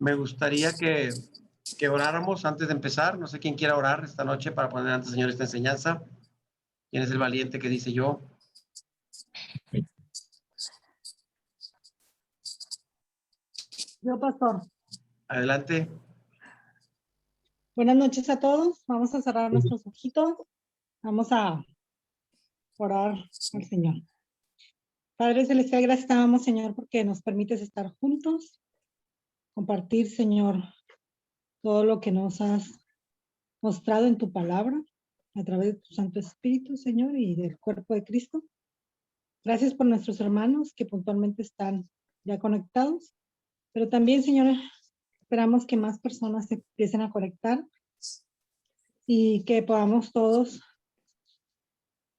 Me gustaría que oráramos antes de empezar. No sé quién quiera orar esta noche para poner ante el Señor esta enseñanza. ¿Quién es el valiente que dice yo? Yo, pastor. Adelante. Buenas noches a todos. Vamos a cerrar nuestros ojitos. Vamos a orar al Señor. Padre Celestial, gracias te damos, Señor, porque nos permites estar juntos, compartir, Señor, todo lo que nos has mostrado en tu palabra, a través de tu Santo Espíritu, Señor, y del cuerpo de Cristo. Gracias por nuestros hermanos que puntualmente están ya conectados, pero también, Señor, esperamos que más personas se empiecen a conectar y que podamos todos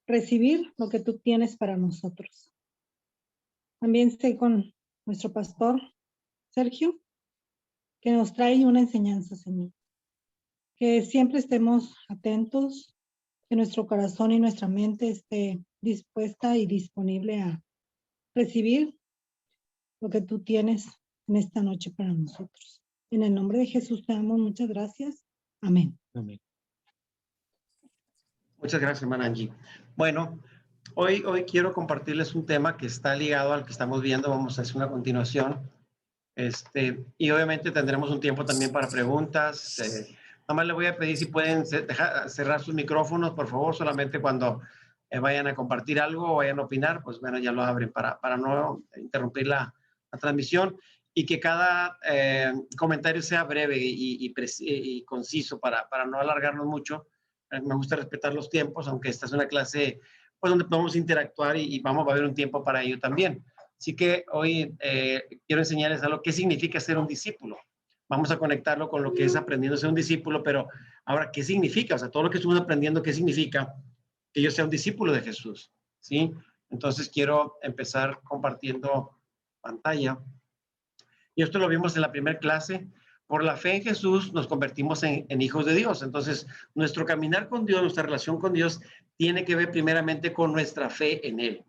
recibir lo que tú tienes para nosotros. También estoy con nuestro pastor Sergio, que nos trae una enseñanza, Señor. Que siempre estemos atentos, que nuestro corazón y nuestra mente esté dispuesta y disponible a recibir lo que tú tienes en esta noche para nosotros. En el nombre de Jesús te damos muchas gracias. Amén. Amén. Muchas gracias, hermana Angie. Bueno, hoy quiero compartirles un tema que está ligado al que estamos viendo. Vamos a hacer una continuación. Y obviamente tendremos un tiempo también para preguntas. Nada más le voy a pedir si pueden cerrar sus micrófonos, por favor, solamente cuando vayan a compartir algo o vayan a opinar, pues bueno, ya lo abren para no interrumpir la transmisión y que cada comentario sea breve y conciso para no alargarnos mucho. Me gusta respetar los tiempos, aunque esta es una clase pues, donde podemos interactuar y va a haber un tiempo para ello también. Así que hoy quiero enseñarles algo qué significa ser un discípulo. Vamos a conectarlo con lo que es aprendiendo a ser un discípulo, pero ahora, ¿qué significa? O sea, todo lo que estuvimos aprendiendo, ¿qué significa que yo sea un discípulo de Jesús? ¿Sí? Entonces quiero empezar compartiendo pantalla. Y esto lo vimos en la primera clase. Por la fe en Jesús nos convertimos en hijos de Dios. Entonces, nuestro caminar con Dios, nuestra relación con Dios, tiene que ver primeramente con nuestra fe en Él.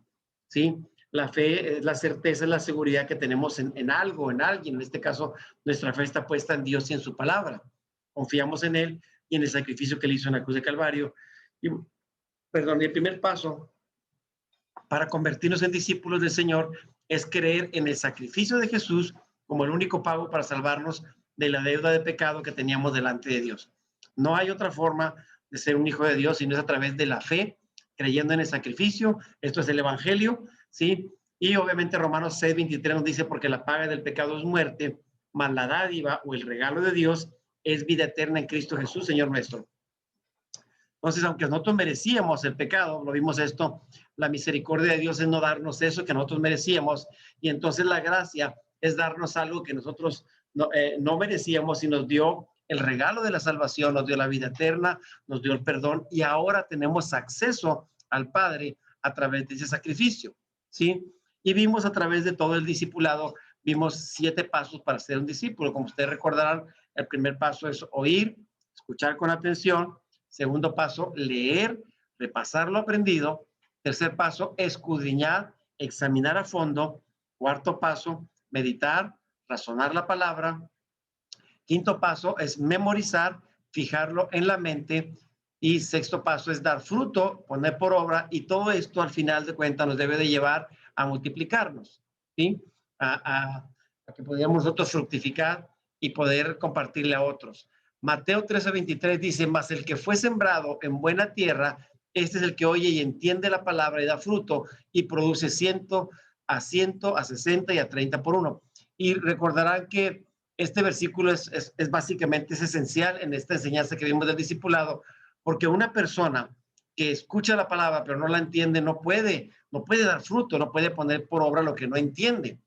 ¿Sí? La fe es la certeza, es la seguridad que tenemos en algo, en alguien. En este caso, nuestra fe está puesta en Dios y en su palabra. Confiamos en Él y en el sacrificio que Él hizo en la cruz de Calvario. Y el primer paso para convertirnos en discípulos del Señor es creer en el sacrificio de Jesús como el único pago para salvarnos de la deuda de pecado que teníamos delante de Dios. No hay otra forma de ser un hijo de Dios si no es a través de la fe, creyendo en el sacrificio. Esto es el Evangelio, ¿sí? Y obviamente Romanos 6:23 nos dice, porque la paga del pecado es muerte, mas la dádiva o el regalo de Dios es vida eterna en Cristo Jesús, Señor nuestro. Entonces, aunque nosotros merecíamos el pecado, lo vimos esto, la misericordia de Dios es no darnos eso que nosotros merecíamos, y entonces la gracia es darnos algo que nosotros no merecíamos y nos dio el regalo de la salvación, nos dio la vida eterna, nos dio el perdón, y ahora tenemos acceso al Padre a través de ese sacrificio, ¿sí? Y vimos a través de todo el discipulado, vimos 7 pasos para ser un discípulo. Como ustedes recordarán, el primer paso es oír, escuchar con atención. Segundo paso, leer, repasar lo aprendido. Tercer paso, escudriñar, examinar a fondo. Cuarto paso, meditar, razonar la palabra. Quinto paso es memorizar, fijarlo en la mente. Y sexto paso es dar fruto, poner por obra. Y todo esto, al final de cuentas, nos debe de llevar a multiplicarnos, ¿sí? A que podamos nosotros fructificar y poder compartirle a otros. Mateo 13:23 dice, mas el que fue sembrado en buena tierra, este es el que oye y entiende la palabra y da fruto y produce 100, a 60 y a 30 por uno. Y recordarán que este versículo es básicamente es esencial en esta enseñanza que vimos del discipulado, porque una persona que escucha la palabra pero no la entiende no puede dar fruto, no puede poner por obra lo que no entiende.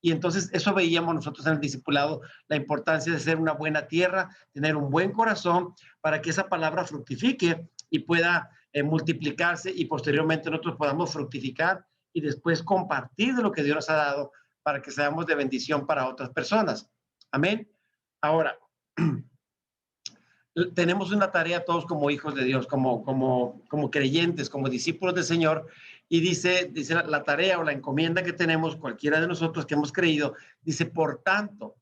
Y entonces eso veíamos nosotros en el discipulado, la importancia de ser una buena tierra, tener un buen corazón para que esa palabra fructifique y pueda multiplicarse y posteriormente nosotros podamos fructificar y después compartir de lo que Dios nos ha dado para que seamos de bendición para otras personas. Amén. Ahora, tenemos una tarea todos como hijos de Dios, como creyentes, como discípulos del Señor, y dice la tarea o la encomienda que tenemos, cualquiera de nosotros que hemos creído, dice, por tanto,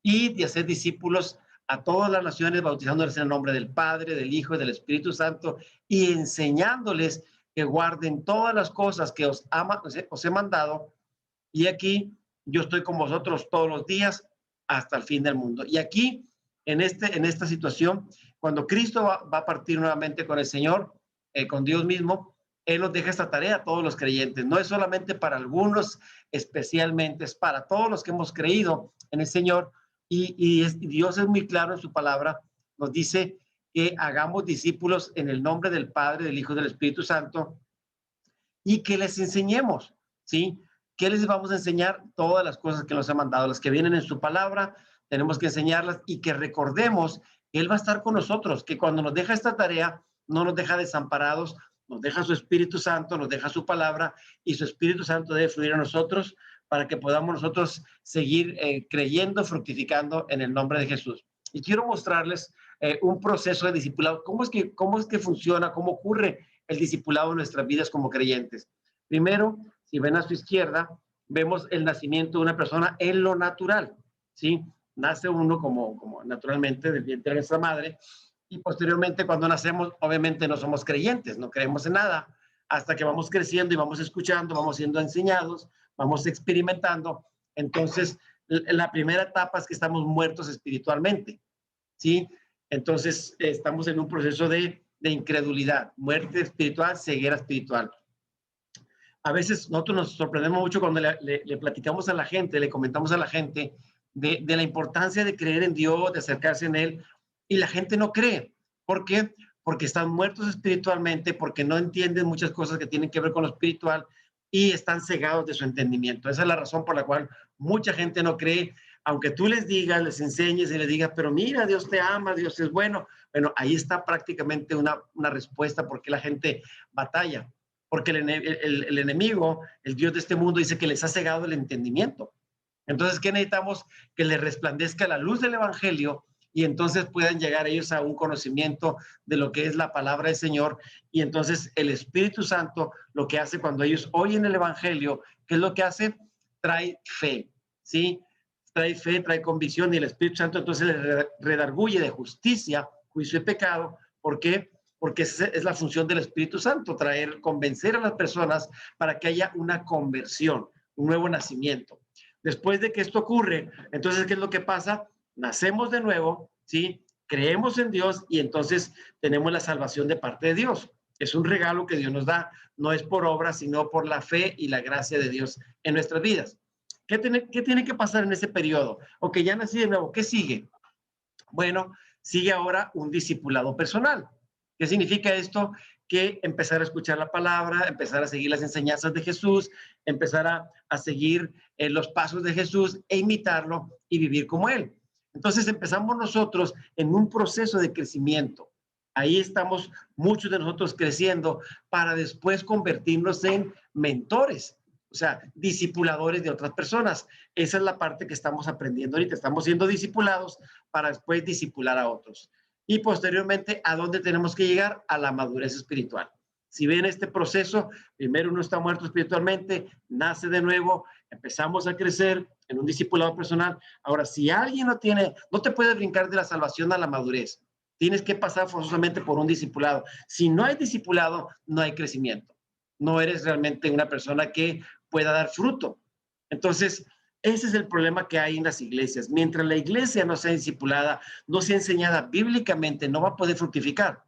y de hacer discípulos a todas las naciones, bautizándoles en el nombre del Padre, del Hijo y del Espíritu Santo, y enseñándoles que guarden todas las cosas que os he mandado. Y aquí yo estoy con vosotros todos los días hasta el fin del mundo. Y aquí, en esta situación, cuando Cristo va a partir nuevamente con el Señor, con Dios mismo, Él nos deja esta tarea a todos los creyentes. No es solamente para algunos especialmente, es para todos los que hemos creído en el Señor. Y Dios es muy claro en su palabra. Nos dice que hagamos discípulos en el nombre del Padre, del Hijo y del Espíritu Santo, y que les enseñemos, ¿sí? ¿Qué les vamos a enseñar? Todas las cosas que nos ha mandado, las que vienen en su palabra, tenemos que enseñarlas y que recordemos que Él va a estar con nosotros, que cuando nos deja esta tarea, no nos deja desamparados, nos deja su Espíritu Santo, nos deja su palabra, y su Espíritu Santo debe fluir a nosotros para que podamos nosotros seguir creyendo, fructificando en el nombre de Jesús. Y quiero mostrarles un proceso de discipulado. ¿Cómo es que funciona? ¿Cómo ocurre el discipulado en nuestras vidas como creyentes? Primero, si ven a su izquierda, vemos el nacimiento de una persona en lo natural, ¿sí? Nace uno como naturalmente del vientre de nuestra madre, y posteriormente cuando nacemos, obviamente no somos creyentes, no creemos en nada, hasta que vamos creciendo y vamos escuchando, vamos siendo enseñados, vamos experimentando. Entonces, la primera etapa es que estamos muertos espiritualmente, ¿sí? Entonces, estamos en un proceso de incredulidad, muerte espiritual, ceguera espiritual. A veces nosotros nos sorprendemos mucho cuando le platicamos a la gente, le comentamos a la gente de la importancia de creer en Dios, de acercarse en Él, y la gente no cree. ¿Por qué? Porque están muertos espiritualmente, porque no entienden muchas cosas que tienen que ver con lo espiritual y están cegados de su entendimiento. Esa es la razón por la cual mucha gente no cree, aunque tú les digas, les enseñes y les digas, pero mira, Dios te ama, Dios es bueno. Bueno, ahí está prácticamente una respuesta porque la gente batalla, porque el enemigo, el Dios de este mundo, dice que les ha cegado el entendimiento. Entonces, ¿qué necesitamos? Que les resplandezca la luz del Evangelio y entonces puedan llegar ellos a un conocimiento de lo que es la palabra del Señor. Y entonces el Espíritu Santo lo que hace cuando ellos oyen el Evangelio, ¿qué es lo que hace? Trae fe, ¿sí? Trae fe, trae convicción, y el Espíritu Santo entonces les redarguye de justicia, juicio y pecado. ¿Por qué? Porque esa es la función del Espíritu Santo, convencer a las personas para que haya una conversión, un nuevo nacimiento. Después de que esto ocurre, entonces, ¿qué es lo que pasa? Nacemos de nuevo, ¿sí? Creemos en Dios y entonces tenemos la salvación de parte de Dios. Es un regalo que Dios nos da, no es por obra, sino por la fe y la gracia de Dios en nuestras vidas. ¿Qué tiene que pasar en ese periodo? Ok, ya nací de nuevo, ¿qué sigue? Bueno, sigue ahora un discipulado personal. ¿Qué significa esto? Que empezar a escuchar la palabra, empezar a seguir las enseñanzas de Jesús, empezar a seguir los pasos de Jesús e imitarlo y vivir como Él. Entonces empezamos nosotros en un proceso de crecimiento. Ahí estamos muchos de nosotros creciendo para después convertirnos en mentores, o sea, discipuladores de otras personas. Esa es la parte que estamos aprendiendo ahorita. Estamos siendo discipulados para después discipular a otros. Y posteriormente, ¿a dónde tenemos que llegar? A la madurez espiritual. Si ven este proceso, primero uno está muerto espiritualmente, nace de nuevo, empezamos a crecer en un discipulado personal. Ahora, si alguien no te puedes brincar de la salvación a la madurez. Tienes que pasar forzosamente por un discipulado. Si no hay discipulado, no hay crecimiento. No eres realmente una persona que pueda dar fruto. Entonces, ese es el problema que hay en las iglesias. Mientras la iglesia no sea discipulada, no sea enseñada bíblicamente, no va a poder fructificar.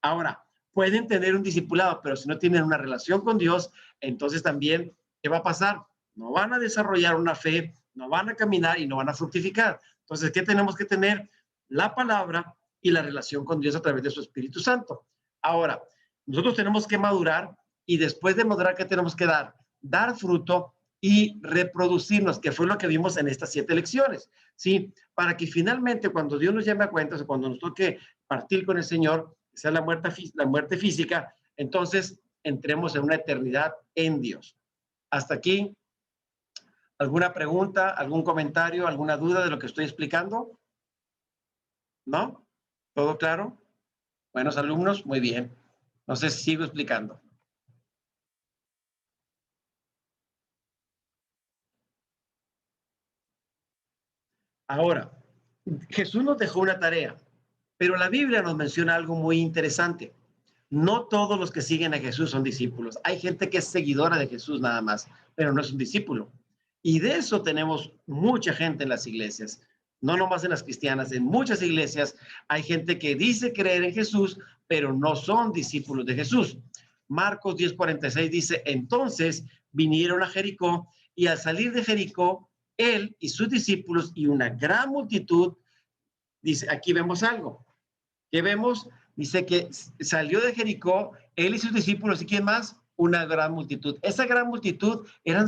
Ahora, pueden tener un discipulado, pero si no tienen una relación con Dios, entonces también, ¿qué va a pasar? No van a desarrollar una fe, no van a caminar y no van a fructificar. Entonces, ¿qué tenemos que tener? La palabra y la relación con Dios a través de su Espíritu Santo. Ahora, nosotros tenemos que madurar, y después de madurar, ¿qué tenemos que dar? Dar fruto y reproducirnos, que fue lo que vimos en estas 7 lecciones, ¿sí? Para que finalmente, cuando Dios nos llame a cuentas, o cuando nos toque partir con el Señor, sea la muerte física, entonces entremos en una eternidad en Dios. Hasta aquí, ¿alguna pregunta, algún comentario, alguna duda de lo que estoy explicando? ¿No? ¿Todo claro? Buenos alumnos, muy bien. Entonces, sigo explicando. Ahora, Jesús nos dejó una tarea, pero la Biblia nos menciona algo muy interesante. No todos los que siguen a Jesús son discípulos. Hay gente que es seguidora de Jesús nada más, pero no es un discípulo. Y de eso tenemos mucha gente en las iglesias, no nomás en las cristianas, en muchas iglesias hay gente que dice creer en Jesús, pero no son discípulos de Jesús. Marcos 10:46 dice, entonces vinieron a Jericó y al salir de Jericó, él y sus discípulos y una gran multitud, dice, aquí vemos algo. ¿Qué vemos? Dice que salió de Jericó, él y sus discípulos, ¿y quién más? Una gran multitud. Esa gran multitud eran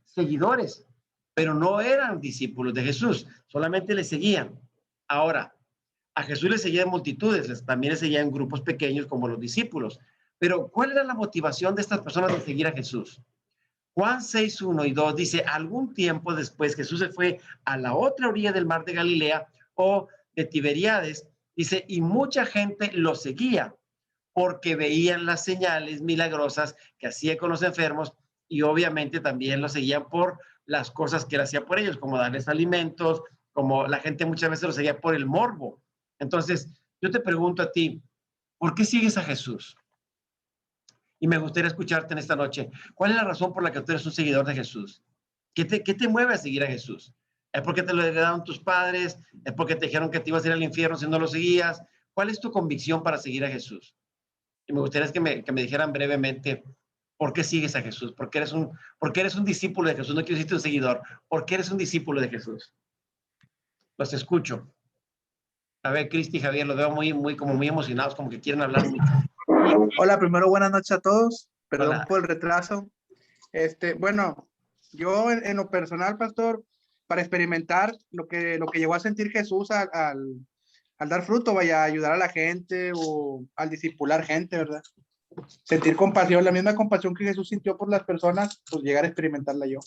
seguidores, pero no eran discípulos de Jesús, solamente le seguían. Ahora, a Jesús le seguían multitudes, también le seguían grupos pequeños como los discípulos. Pero, ¿cuál era la motivación de estas personas de seguir a Jesús? Juan 6:1 y 2 dice, algún tiempo después Jesús se fue a la otra orilla del mar de Galilea o de Tiberíades, dice, y mucha gente lo seguía porque veían las señales milagrosas que hacía con los enfermos y obviamente también lo seguían por las cosas que él hacía por ellos, como darles alimentos, como la gente muchas veces lo seguía por el morbo. Entonces, yo te pregunto a ti, ¿por qué sigues a Jesús? Y me gustaría escucharte en esta noche. ¿Cuál es la razón por la que tú eres un seguidor de Jesús? ¿Qué te mueve a seguir a Jesús? ¿Es porque te lo heredaron tus padres? ¿Es porque te dijeron que te ibas a ir al infierno si no lo seguías? ¿Cuál es tu convicción para seguir a Jesús? Y me gustaría que me dijeran brevemente por qué sigues a Jesús, por qué eres un discípulo de Jesús, no quiero decirte un seguidor, ¿por qué eres un discípulo de Jesús? Los escucho. A ver, Cristi y Javier, los veo como muy emocionados, como que quieren hablar mucho. Hola, primero buenas noches a todos. Perdón Hola. por el retraso. Bueno, yo en lo personal, pastor, para experimentar lo que llegó a sentir Jesús al dar fruto, vaya a ayudar a la gente o al discipular gente, ¿verdad? Sentir compasión, la misma compasión que Jesús sintió por las personas, pues llegar a experimentarla yo.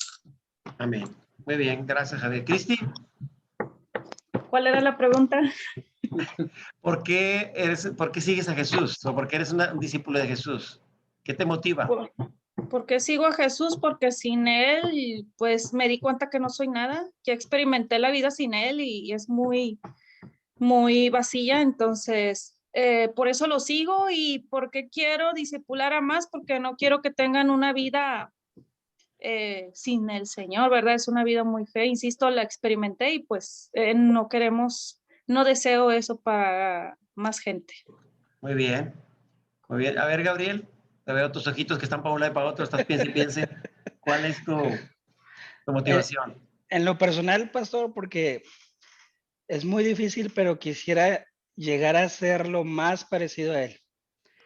Amén. Muy bien, gracias, Javier. Cristi, ¿Cuál era la pregunta? ¿por qué sigues a Jesús? ¿O por qué eres un discípulo de Jesús? ¿Qué te motiva? ¿Por qué sigo a Jesús? Porque sin Él, pues me di cuenta que no soy nada. Ya experimenté la vida sin Él y es muy, muy vacía. Entonces, por eso lo sigo y porque quiero discipular a más, porque no quiero que tengan una vida sin el Señor, ¿verdad? Es una vida muy fea. Insisto, la experimenté y pues no deseo eso para más gente. Muy bien, muy bien. A ver, Gabriel, te veo tus ojitos que están para un lado y para otro, estás piense y piense. ¿Cuál es tu motivación? En lo personal, pastor, porque es muy difícil, pero quisiera llegar a ser lo más parecido a él.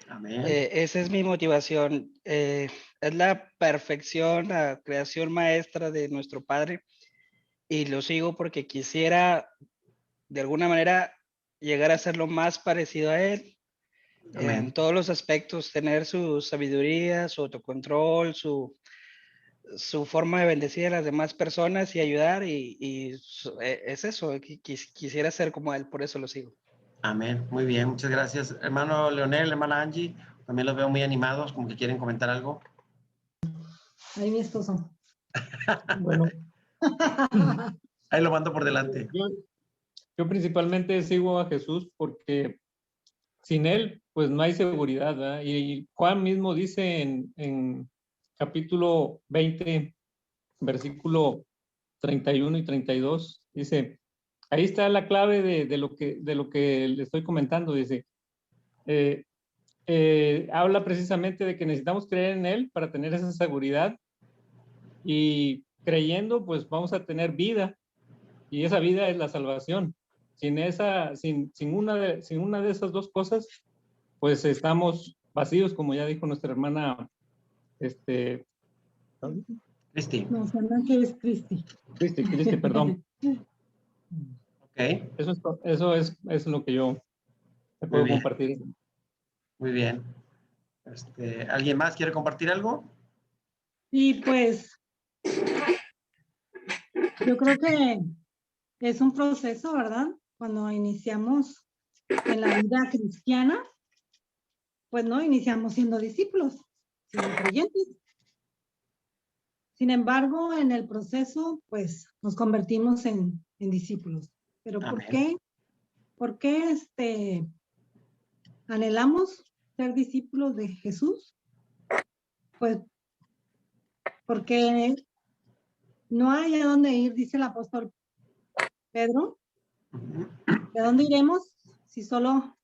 Amén. Esa es mi motivación. Es la perfección, la creación maestra de nuestro Padre. Y lo sigo porque quisiera, de alguna manera, llegar a ser lo más parecido a él. Amén. En todos los aspectos, tener su sabiduría, su autocontrol, su forma de bendecir a las demás personas y ayudar es eso, quisiera ser como él, por eso lo sigo. Amén, muy bien, muchas gracias. Hermano Leonel, hermana Angie, también los veo muy animados, como que quieren comentar algo. Ahí mi esposo. Bueno, Ahí lo mando por delante. yo principalmente sigo a Jesús porque sin Él, pues no hay seguridad, ¿verdad? Y Juan mismo dice en capítulo 20, versículo 31 y 32, dice, ahí está la clave de lo que le estoy comentando, dice, habla precisamente de que necesitamos creer en Él para tener esa seguridad y creyendo, pues vamos a tener vida y esa vida es la salvación. Sin una de esas dos cosas, pues estamos vacíos, como ya dijo nuestra hermana, Cristi. No, se llama que es Cristi. Cristi, perdón. Ok. Eso es lo que yo te puedo compartir. Muy bien. ¿Alguien más quiere compartir algo? Y pues, yo creo que es un proceso, ¿verdad? Cuando iniciamos en la vida cristiana, pues no iniciamos siendo discípulos, siendo creyentes. Sin embargo, en el proceso, pues nos convertimos en discípulos. Pero ¿por Amén. qué? ¿Por qué anhelamos ser discípulos de Jesús? Pues porque no hay a dónde ir, dice el apóstol Pedro. Ujú. ¿De dónde iremos si solo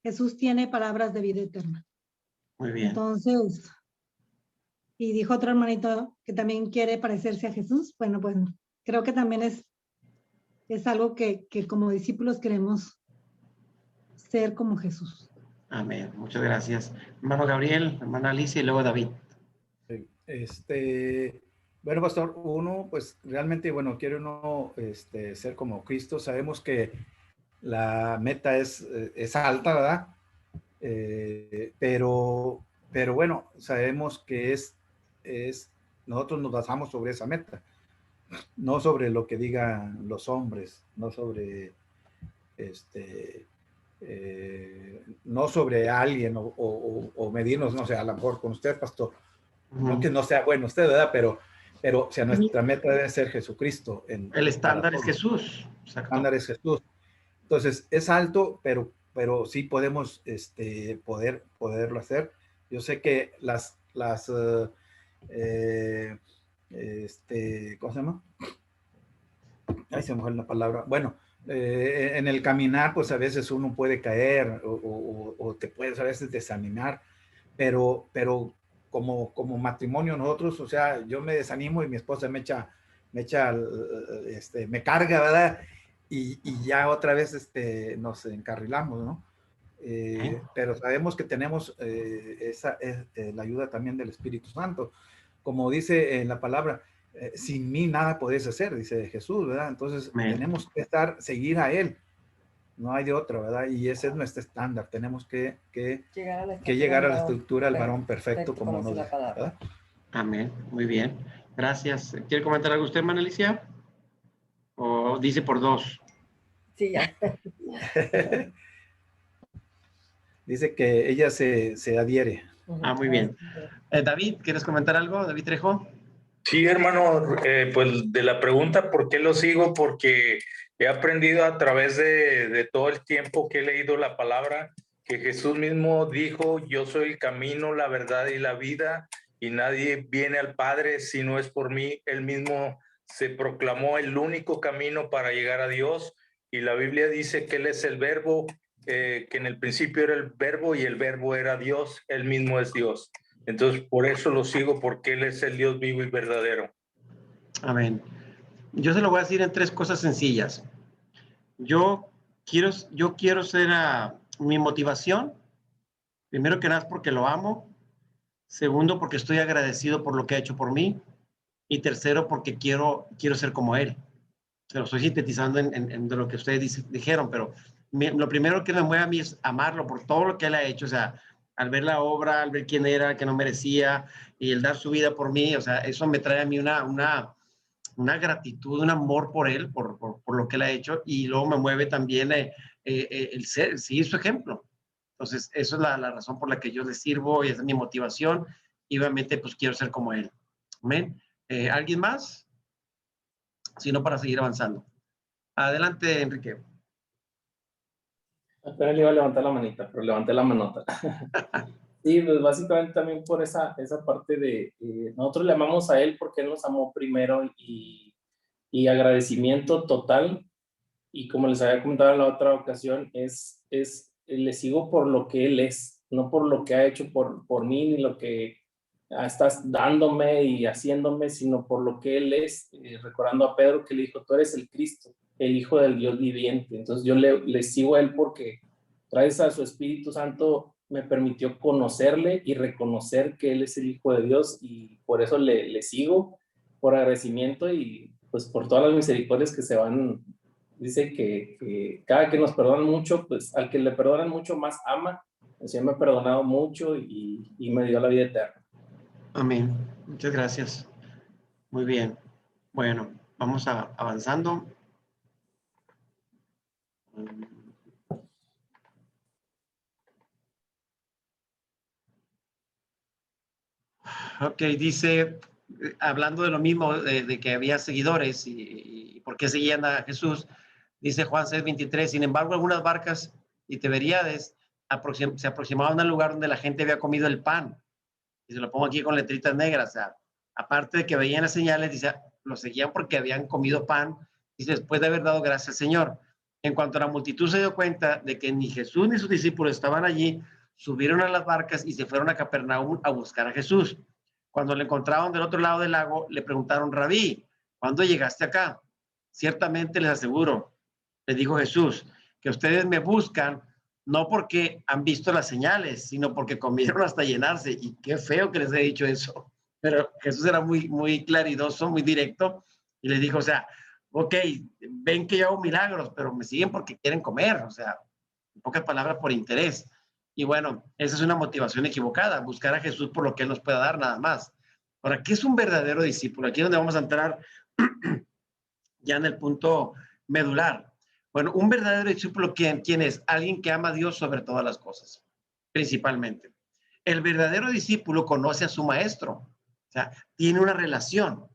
Jesús tiene palabras de vida eterna? Muy bien. Entonces, y dijo otro hermanito que también quiere parecerse a Jesús. Bueno, pues creo que también es algo que como discípulos queremos ser como Jesús. Amén. Muchas gracias. Hermano Gabriel, hermana Alicia y luego David. Bueno, pastor, uno, pues realmente, bueno, quiere uno ser como Cristo. Sabemos que la meta es alta, ¿verdad? Pero bueno, sabemos que nosotros nos basamos sobre esa meta, no sobre lo que digan los hombres, no sobre no sobre alguien o medirnos, no sé, a lo mejor con usted, pastor. No que no sea bueno usted, ¿verdad? Pero o sea, nuestra meta debe ser Jesucristo. El estándar es Jesús. El Exacto. estándar es Jesús. Entonces, es alto, pero sí podemos poderlo hacer. Yo sé que ¿cómo se llama? Ahí se me fue la palabra. Bueno, en el caminar, pues a veces uno puede caer o te puedes a veces desanimar, pero como matrimonio nosotros, o sea, yo me desanimo y mi esposa me carga, ¿verdad? Y ya otra vez nos encarrilamos, ¿no? Pero sabemos que tenemos la ayuda también del Espíritu Santo. Como dice en la palabra, sin mí nada podéis hacer, dice Jesús, ¿verdad? Entonces tenemos que seguir a Él. No hay de otra, ¿verdad? Y ese es nuestro estándar. Tenemos que llegar a la estructura del varón perfecto como nos da, ¿verdad? Amén. Muy bien. Gracias. ¿Quiere comentar algo usted, hermana Alicia? ¿O dice por dos? Sí, ya. Dice que ella se adhiere. Muy bien. David, ¿quieres comentar algo? David Trejo. Sí, hermano, pues de la pregunta, ¿por qué lo sigo? Porque he aprendido a través de todo el tiempo que he leído la palabra, que Jesús mismo dijo, yo soy el camino, la verdad y la vida, y nadie viene al Padre si no es por mí. Él mismo se proclamó el único camino para llegar a Dios, y la Biblia dice que Él es el verbo, que en el principio era el verbo y el verbo era Dios, Él mismo es Dios. Entonces, por eso lo sigo, porque Él es el Dios vivo y verdadero. Amén. Yo se lo voy a decir en tres cosas sencillas. Yo quiero ser mi motivación, primero que nada es porque lo amo, segundo porque estoy agradecido por lo que ha hecho por mí, y tercero porque quiero ser como Él. Se lo estoy sintetizando en de lo que ustedes dijeron, pero lo primero que me mueve a mí es amarlo por todo lo que Él ha hecho, o sea, al ver la obra, al ver quién era, que no merecía, y el dar su vida por mí, o sea, eso me trae a mí una gratitud, un amor por Él, por lo que Él ha hecho, y luego me mueve también el seguir su ejemplo. Entonces, eso es la razón por la que yo le sirvo, y esa es mi motivación, y obviamente, pues quiero ser como Él. Amén. ¿Alguien más? Si no, para seguir avanzando. Adelante, Enrique. Apenas le iba a levantar la manita, pero levanté la manota. Sí, pues básicamente también por esa parte de, nosotros le amamos a Él porque Él nos amó primero y agradecimiento total. Y como les había comentado en la otra ocasión, le sigo por lo que Él es, no por lo que ha hecho por mí, ni lo que estás dándome y haciéndome, sino por lo que Él es, recordando a Pedro que le dijo, tú eres el Cristo, el Hijo del Dios viviente. Entonces yo le sigo a Él porque gracias a su Espíritu Santo me permitió conocerle y reconocer que Él es el Hijo de Dios, y por eso le sigo, por agradecimiento y pues por todas las misericordias que se van. Dice que cada que nos perdonan mucho, pues al que le perdonan mucho más ama. El Señor me ha perdonado mucho y me dio la vida eterna. Amén. Muchas gracias. Muy bien. Bueno, vamos avanzando. Ok, dice, hablando de lo mismo, de que había seguidores y por qué seguían a Jesús, Dice Juan 6:23, sin embargo, algunas barcas y Tiberíades se aproximaban al lugar donde la gente había comido el pan. Y se lo pongo aquí con letritas negras. O sea, aparte de que veían las señales, dice, lo seguían porque habían comido pan. Dice, después de haber dado gracias al Señor. En cuanto a la multitud se dio cuenta de que ni Jesús ni sus discípulos estaban allí, subieron a las barcas y se fueron a Capernaum a buscar a Jesús. Cuando le encontraron del otro lado del lago, le preguntaron, Rabí, ¿cuándo llegaste acá? Ciertamente les aseguro, les dijo Jesús, que ustedes me buscan no porque han visto las señales, sino porque comieron hasta llenarse. Y qué feo que les he dicho eso. Pero Jesús era muy claridoso, muy directo, y les dijo, o sea, ok, ven que yo hago milagros, pero me siguen porque quieren comer, o sea, en pocas palabras, por interés. Y bueno, esa es una motivación equivocada, buscar a Jesús por lo que Él nos pueda dar, nada más. Ahora, ¿qué es un verdadero discípulo? Aquí es donde vamos a entrar ya en el punto medular. Bueno, un verdadero discípulo, ¿quién es? Alguien que ama a Dios sobre todas las cosas, principalmente. El verdadero discípulo conoce a su maestro, o sea, tiene una relación.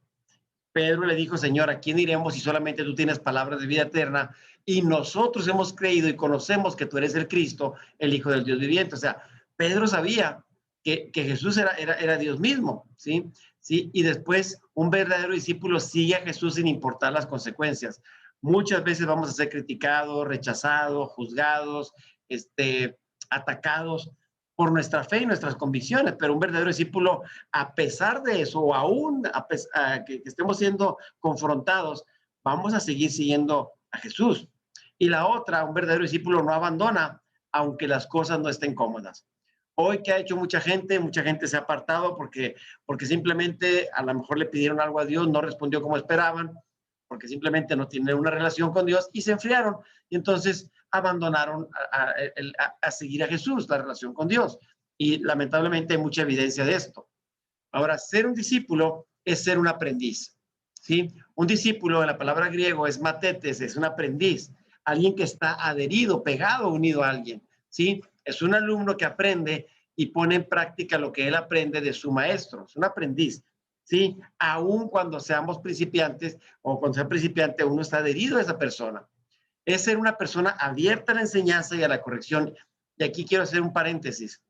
Pedro le dijo, Señor, ¿a quién iremos si solamente tú tienes palabras de vida eterna? Y nosotros hemos creído y conocemos que tú eres el Cristo, el Hijo del Dios viviente. O sea, Pedro sabía que Jesús era Dios mismo, ¿sí? ¿Sí? Y después un verdadero discípulo sigue a Jesús sin importar las consecuencias. Muchas veces vamos a ser criticados, rechazados, juzgados, atacados por nuestra fe y nuestras convicciones, pero un verdadero discípulo, a pesar de eso, o aún que estemos siendo confrontados, vamos a seguir siguiendo a Jesús. Y la otra, un verdadero discípulo no abandona, aunque las cosas no estén cómodas. Hoy, ¿qué ha hecho mucha gente? Mucha gente se ha apartado porque simplemente a lo mejor le pidieron algo a Dios, no respondió como esperaban, porque simplemente no tienen una relación con Dios y se enfriaron. Y entonces abandonaron a seguir a Jesús, la relación con Dios. Y lamentablemente hay mucha evidencia de esto. Ahora, ser un discípulo es ser un aprendiz, ¿sí? Un discípulo, en la palabra griego, es matetes, es un aprendiz, alguien que está adherido, pegado, unido a alguien, ¿sí? Es un alumno que aprende y pone en práctica lo que él aprende de su maestro, es un aprendiz, ¿sí? Aún cuando seamos principiantes o cuando sea principiante, uno está adherido a esa persona. Es ser una persona abierta a la enseñanza y a la corrección. Y aquí quiero hacer un paréntesis.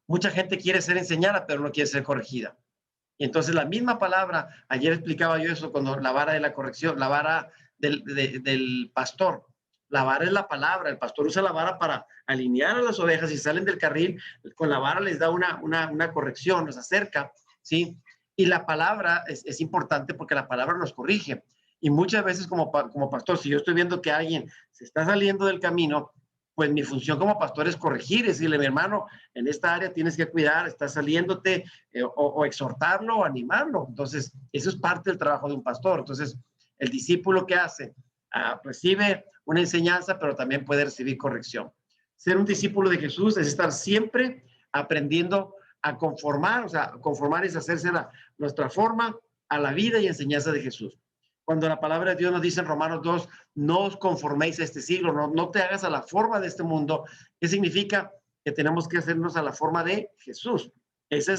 Mucha gente quiere ser enseñada, pero no quiere ser corregida. Y entonces la misma palabra, ayer explicaba yo eso, cuando la vara de la corrección, la vara del pastor. La vara es la palabra, el pastor usa la vara para alinear a las ovejas y salen del carril, con la vara les da una corrección, nos acerca, ¿sí? Y la palabra es importante porque la palabra nos corrige. Y muchas veces como pastor, si yo estoy viendo que alguien se está saliendo del camino, pues mi función como pastor es corregir, es decirle, mi hermano, en esta área tienes que cuidar, estás saliéndote, o exhortarlo o animarlo. Entonces, eso es parte del trabajo de un pastor. Entonces, el discípulo, ¿qué hace? Recibe una enseñanza, pero también puede recibir corrección. Ser un discípulo de Jesús es estar siempre aprendiendo a conformar, o sea, conformar es hacerse nuestra forma a la vida y enseñanza de Jesús. Cuando la palabra de Dios nos dice en Romanos 2, no os conforméis a este siglo, no te hagas a la forma de este mundo. ¿Qué significa? Que tenemos que hacernos a la forma de Jesús. Ese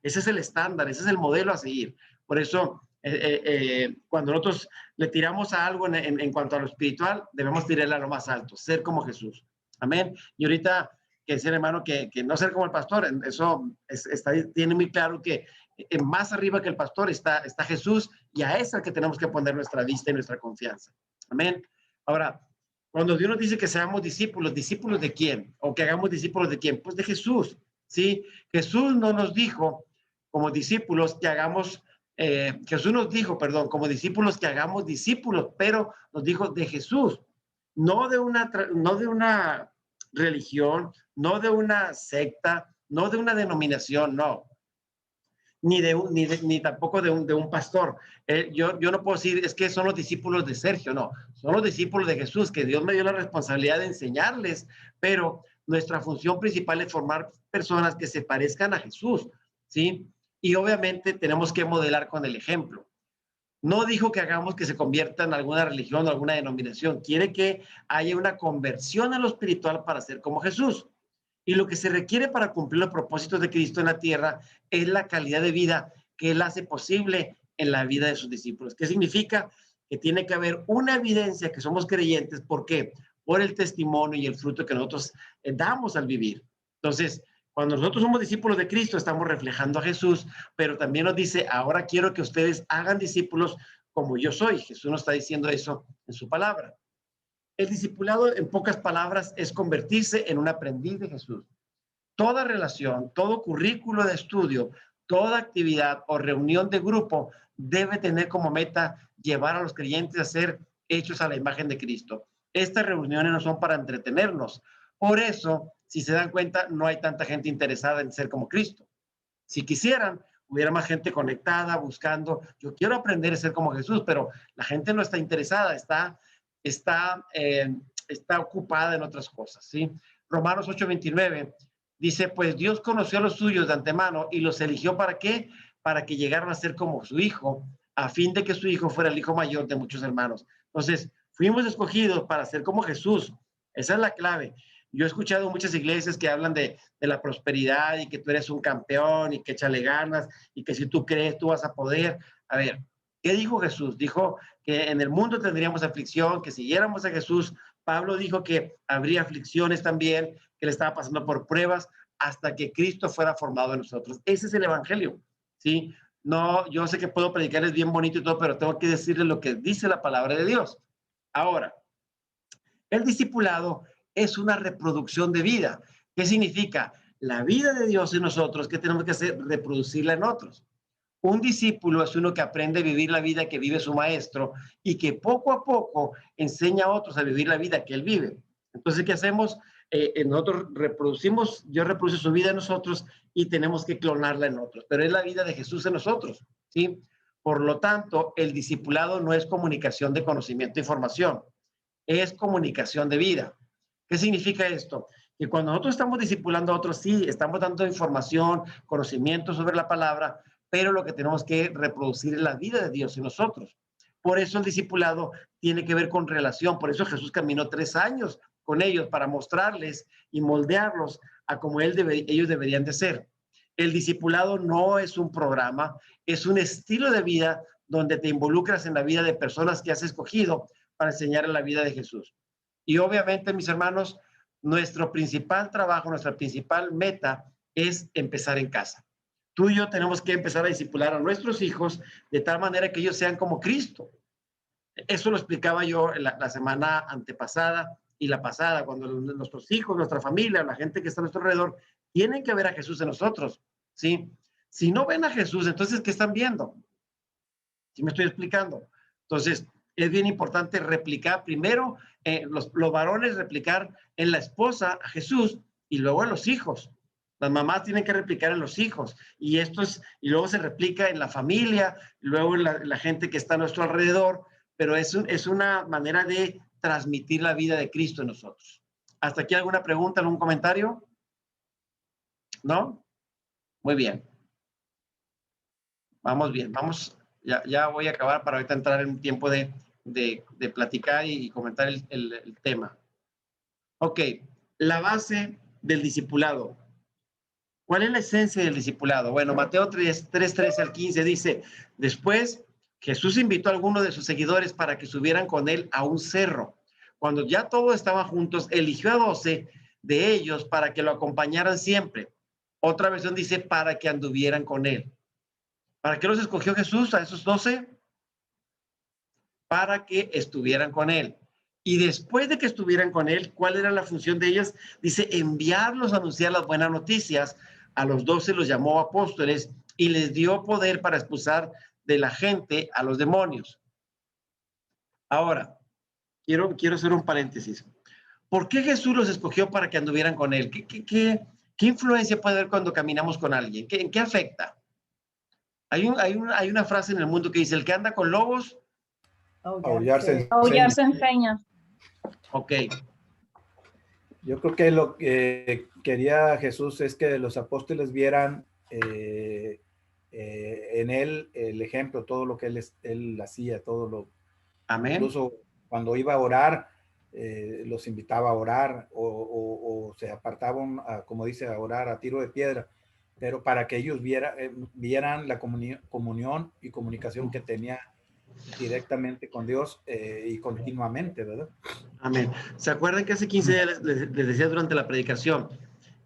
es el estándar, ese es el modelo a seguir. Por eso, cuando nosotros le tiramos a algo en cuanto a lo espiritual, debemos tirarle a lo más alto, ser como Jesús. Amén. Y ahorita, que decir, hermano, que no ser como el pastor, eso tiene muy claro que más arriba que el pastor está Jesús, y a ese que tenemos que poner nuestra vista y nuestra confianza. Amén. Ahora, cuando Dios nos dice que seamos discípulos, ¿discípulos de quién? O que hagamos discípulos de quién? Pues de Jesús, ¿sí? Jesús no nos dijo como discípulos que hagamos, Jesús nos dijo, perdón, como discípulos que hagamos discípulos, pero nos dijo de Jesús, no de una religión, no de una secta, no de una denominación, no. Ni tampoco de un pastor. Yo no puedo decir, es que son los discípulos de Sergio, no. Son los discípulos de Jesús, que Dios me dio la responsabilidad de enseñarles, pero nuestra función principal es formar personas que se parezcan a Jesús, ¿sí? Y obviamente tenemos que modelar con el ejemplo. No dijo que hagamos que se convierta en alguna religión o alguna denominación. Quiere que haya una conversión a lo espiritual para ser como Jesús. Y lo que se requiere para cumplir los propósitos de Cristo en la tierra es la calidad de vida que Él hace posible en la vida de sus discípulos. ¿Qué significa? que tiene que haber una evidencia que somos creyentes. ¿Por qué? Por el testimonio y el fruto que nosotros damos al vivir. Entonces, cuando nosotros somos discípulos de Cristo, estamos reflejando a Jesús, pero también nos dice, ahora quiero que ustedes hagan discípulos como yo soy. Jesús nos está diciendo eso en su palabra. El discipulado, en pocas palabras, es convertirse en un aprendiz de Jesús. Toda relación, todo currículo de estudio, toda actividad o reunión de grupo debe tener como meta llevar a los creyentes a ser hechos a la imagen de Cristo. Estas reuniones no son para entretenernos. Por eso, si se dan cuenta, no hay tanta gente interesada en ser como Cristo. Si quisieran, hubiera más gente conectada, buscando, yo quiero aprender a ser como Jesús, pero la gente no está interesada, está ocupada en otras cosas, ¿sí? Romanos 8:29 dice, pues Dios conoció a los suyos de antemano y los eligió ¿para qué? Para que llegaran a ser como su hijo, a fin de que su hijo fuera el hijo mayor de muchos hermanos. Entonces, fuimos escogidos para ser como Jesús. Esa es la clave. Yo he escuchado muchas iglesias que hablan de la prosperidad y que tú eres un campeón y que échale ganas y que si tú crees, tú vas a poder. A ver, ¿qué dijo Jesús? Dijo que en el mundo tendríamos aflicción, que siguiéramos a Jesús. Pablo dijo que habría aflicciones también, que le estaba pasando por pruebas hasta que Cristo fuera formado en nosotros. Ese es el evangelio, ¿sí? No, yo sé que puedo predicarles bien bonito y todo, pero tengo que decirles lo que dice la palabra de Dios. Ahora, el discipulado es una reproducción de vida. ¿Qué significa? La vida de Dios en nosotros, ¿qué tenemos que hacer? Reproducirla en otros. Un discípulo es uno que aprende a vivir la vida que vive su maestro y que poco a poco enseña a otros a vivir la vida que él vive. Entonces, ¿qué hacemos? Nosotros reproducimos, Dios reproduce su vida en nosotros y tenemos que clonarla en otros, pero es la vida de Jesús en nosotros, ¿sí? Por lo tanto, el discipulado no es comunicación de conocimiento e información, es comunicación de vida. ¿Qué significa esto? Que cuando nosotros estamos discipulando a otros, sí, estamos dando información, conocimiento sobre la palabra, pero lo que tenemos que reproducir es la vida de Dios en nosotros. Por eso el discipulado tiene que ver con relación. Por eso Jesús caminó 3 años con ellos para mostrarles y moldearlos a como ellos deberían de ser. El discipulado no es un programa, es un estilo de vida donde te involucras en la vida de personas que has escogido para enseñar la vida de Jesús. Y obviamente, mis hermanos, nuestro principal trabajo, nuestra principal meta es empezar en casa. Tú y yo tenemos que empezar a discipular a nuestros hijos de tal manera que ellos sean como Cristo. Eso lo explicaba yo la semana antepasada y la pasada, cuando nuestros hijos, nuestra familia, la gente que está a nuestro alrededor, tienen que ver a Jesús en nosotros, ¿sí? Si no ven a Jesús, entonces, ¿qué están viendo? ¿Sí me estoy explicando? Entonces, es bien importante replicar primero, los varones replicar en la esposa a Jesús y luego en los hijos. Las mamás tienen que replicar en los hijos y luego se replica en la familia, luego en la gente que está a nuestro alrededor, pero es una manera de transmitir la vida de Cristo en nosotros. ¿Hasta aquí alguna pregunta, algún comentario? ¿No? Muy bien. Vamos bien, vamos, ya voy a acabar para ahorita entrar en un tiempo de platicar y comentar el tema. Ok, la base del discipulado. ¿Cuál es la esencia del discipulado? Bueno, Mateo 3:13 al 15 dice, después Jesús invitó a algunos de sus seguidores para que subieran con él a un cerro. Cuando ya todos estaban juntos, eligió a 12 de ellos para que lo acompañaran siempre. Otra versión dice, para que anduvieran con él. ¿Para qué los escogió Jesús a esos 12? Para que estuvieran con él. Y después de que estuvieran con él, ¿cuál era la función de ellos? Dice, enviarlos a anunciar las buenas noticias. A los 12 los llamó apóstoles y les dio poder para expulsar de la gente a los demonios. Ahora, quiero hacer un paréntesis. ¿Por qué Jesús los escogió para que anduvieran con él? ¿Qué influencia puede haber cuando caminamos con alguien? ¿En qué afecta? Hay una frase en el mundo que dice, el que anda con lobos, Aullarse enseña. Ok. Yo creo que lo que quería Jesús es que los apóstoles vieran en él el ejemplo, todo lo que él hacía, todo lo... Amén. Incluso cuando iba a orar, los invitaba a orar o se apartaban, como dice, a orar a tiro de piedra, pero para que ellos vieran la comunión y comunicación que tenía directamente con Dios y continuamente, ¿verdad? Amén. ¿Se acuerdan que hace 15 días les decía durante la predicación?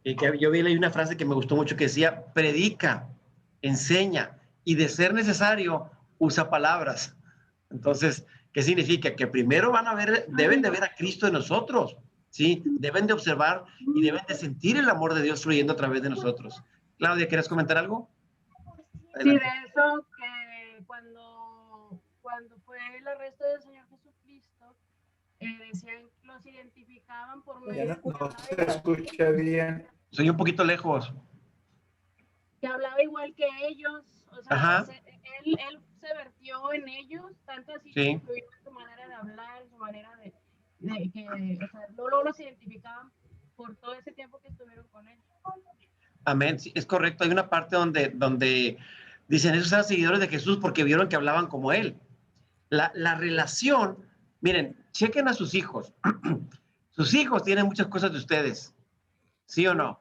Y que yo vi ahí una frase que me gustó mucho que decía, predica, enseña y de ser necesario, usa palabras. Entonces, ¿qué significa? Que primero van a ver, deben de ver a Cristo en nosotros, ¿sí? Deben de observar y deben de sentir el amor de Dios fluyendo a través de nosotros. Claudia, ¿quieres comentar algo? Sí, de eso que cuando fue el arresto del Señor Jesucristo, decían, los identificaban por medio Ya de no se escucha bien. Soy un poquito lejos. que hablaba igual que ellos, o sea, Ajá. él se vertió en ellos, tanto así que Sí. influyó en su manera de hablar, en su manera de que, o sea, luego los identificaban por todo ese tiempo que estuvieron con él. Amén, sí, es correcto. Hay una parte donde dicen, esos eran seguidores de Jesús porque vieron que hablaban como él. La relación, miren, chequen a sus hijos. Sus hijos tienen muchas cosas de ustedes, ¿sí o no?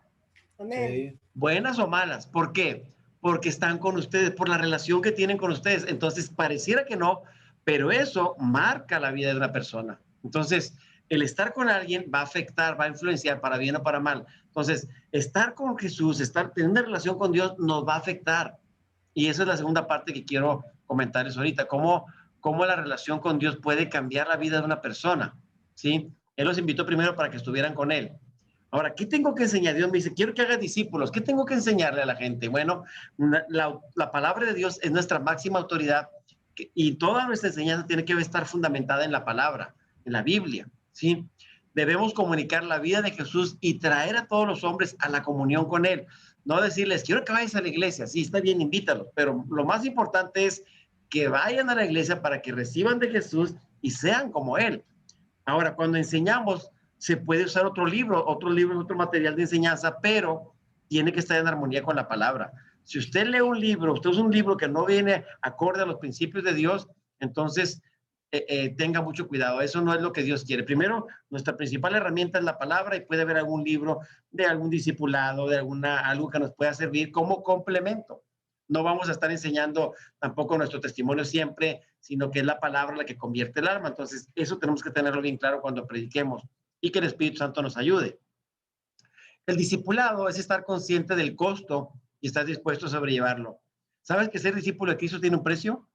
Sí. Buenas o malas. ¿Por qué? Porque están con ustedes, por la relación que tienen con ustedes. Entonces, pareciera que no, pero eso marca la vida de una persona. Entonces, el estar con alguien va a afectar, va a influenciar para bien o para mal. Entonces, estar con Jesús, tener una relación con Dios nos va a afectar. Y esa es la segunda parte que quiero comentarles ahorita. Cómo la relación con Dios puede cambiar la vida de una persona, ¿sí? Él los invitó primero para que estuvieran con Él. Ahora, ¿qué tengo que enseñar? Dios me dice, quiero que hagas discípulos. ¿Qué tengo que enseñarle a la gente? Bueno, la palabra de Dios es nuestra máxima autoridad y toda nuestra enseñanza tiene que estar fundamentada en la palabra, en la Biblia, ¿sí? Debemos comunicar la vida de Jesús y traer a todos los hombres a la comunión con Él. No decirles, quiero que vayas a la iglesia. Sí, está bien, invítalos. Pero lo más importante es que vayan a la iglesia para que reciban de Jesús y sean como Él. Ahora, cuando enseñamos, se puede usar otro libro, otro material de enseñanza, pero tiene que estar en armonía con la palabra. Si usted lee un libro, usted usa un libro que no viene acorde a los principios de Dios, entonces tenga mucho cuidado. Eso no es lo que Dios quiere. Primero, nuestra principal herramienta es la palabra y puede haber algún libro de algún discipulado, de algo que nos pueda servir como complemento. No vamos a estar enseñando tampoco nuestro testimonio siempre, sino que es la palabra la que convierte el alma. Entonces, eso tenemos que tenerlo bien claro cuando prediquemos y que el Espíritu Santo nos ayude. El discipulado es estar consciente del costo y estar dispuesto a sobrellevarlo. ¿Sabes que ser discípulo de Cristo tiene un precio?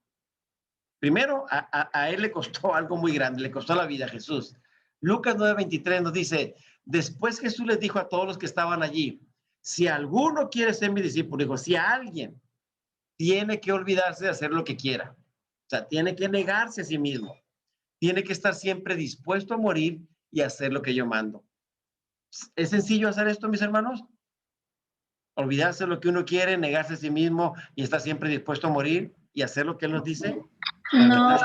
Primero, a él le costó algo muy grande, le costó la vida a Jesús. Lucas 9:23 nos dice, después Jesús les dijo a todos los que estaban allí, si alguno quiere ser mi discípulo, dijo, si alguien tiene que olvidarse de hacer lo que quiera. O sea, tiene que negarse a sí mismo. Tiene que estar siempre dispuesto a morir y hacer lo que yo mando. ¿Es sencillo hacer esto, mis hermanos? Olvidarse de lo que uno quiere, negarse a sí mismo y estar siempre dispuesto a morir y hacer lo que Él nos dice. No,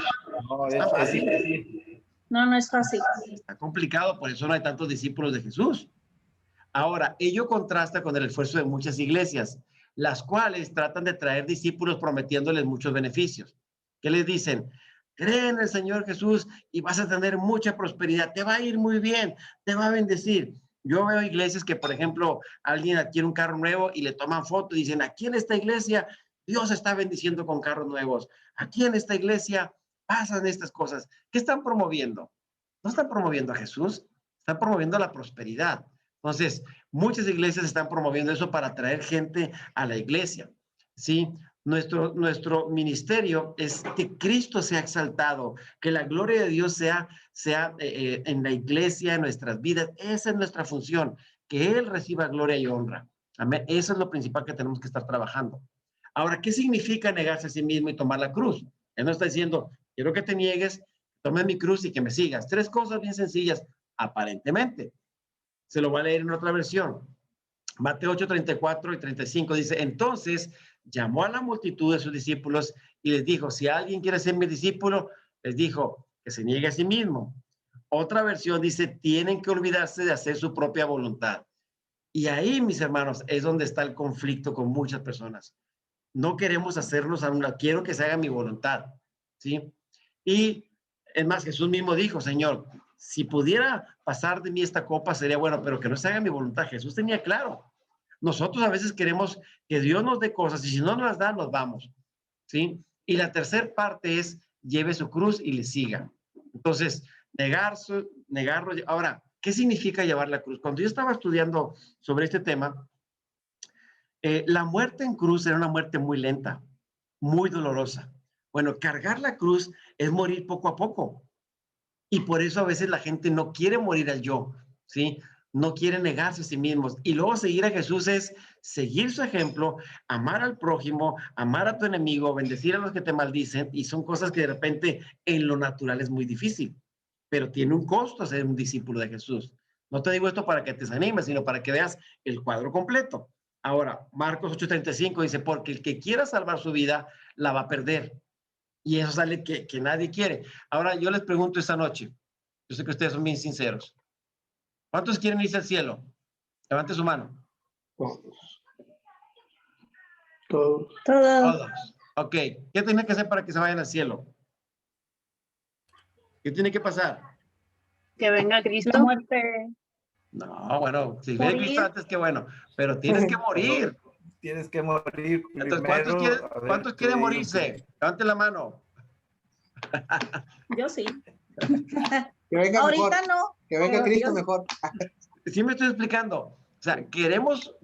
No, Está es fácil. difícil. no es fácil. Está complicado, por eso no hay tantos discípulos de Jesús. Ahora, ello contrasta con el esfuerzo de muchas iglesias, las cuales tratan de traer discípulos prometiéndoles muchos beneficios. ¿Qué les dicen? Cree en el Señor Jesús y vas a tener mucha prosperidad, te va a ir muy bien, te va a bendecir. Yo veo iglesias que, por ejemplo, alguien adquiere un carro nuevo y le toman foto y dicen, aquí en esta iglesia Dios está bendiciendo con carros nuevos. Aquí en esta iglesia pasan estas cosas. ¿Qué están promoviendo? No están promoviendo a Jesús, están promoviendo la prosperidad. Entonces, muchas iglesias están promoviendo eso para atraer gente a la iglesia, ¿sí? Nuestro ministerio es que Cristo sea exaltado, que la gloria de Dios sea en la iglesia, en nuestras vidas. Esa es nuestra función, que Él reciba gloria y honra. Amén. Eso es lo principal que tenemos que estar trabajando. Ahora, ¿qué significa negarse a sí mismo y tomar la cruz? Él no está diciendo, quiero que te niegues, tome mi cruz y que me sigas. Tres cosas bien sencillas, aparentemente. Se lo voy a leer en otra versión. Mateo 8:34 y 35 dice, entonces llamó a la multitud de sus discípulos y les dijo, si alguien quiere ser mi discípulo, les dijo que se niegue a sí mismo. Otra versión dice, tienen que olvidarse de hacer su propia voluntad. Y ahí, mis hermanos, es donde está el conflicto con muchas personas. No queremos hacernos a una, quiero que se haga mi voluntad, ¿sí? Y es más, Jesús mismo dijo, Señor, si pudiera pasar de mí esta copa sería bueno, pero que no se haga mi voluntad. Jesús tenía claro. Nosotros a veces queremos que Dios nos dé cosas y si no nos las da, nos vamos, ¿sí? Y la tercera parte es lleve su cruz y le siga. Entonces, negarlo. Ahora, ¿qué significa llevar la cruz? Cuando yo estaba estudiando sobre este tema, la muerte en cruz era una muerte muy lenta, muy dolorosa. Bueno, cargar la cruz es morir poco a poco. Y por eso a veces la gente no quiere morir al yo, ¿sí? No quiere negarse a sí mismos. Y luego seguir a Jesús es seguir su ejemplo, amar al prójimo, amar a tu enemigo, bendecir a los que te maldicen. Y son cosas que de repente en lo natural es muy difícil. Pero tiene un costo ser un discípulo de Jesús. No te digo esto para que te desanimes, sino para que veas el cuadro completo. Ahora, Marcos 8:35 dice, porque el que quiera salvar su vida, la va a perder. Y eso sale que nadie quiere. Ahora, yo les pregunto esta noche, yo sé que ustedes son bien sinceros, ¿cuántos quieren irse al cielo? Levante su mano. Todos. Todos. Ok, ¿qué tiene que hacer para que se vayan al cielo? ¿Qué tiene que pasar? Que venga La Cristo. muerte. No, bueno, si viene Cristo Morir. antes, qué bueno, pero tienes que morir. Tienes que morir Entonces, primero. ¿cuántos quieren morirse? Levante la mano. Yo sí. Que venga Ahorita mejor. no. Que venga pero Cristo Dios- mejor. Sí me estoy explicando. O sea, queremos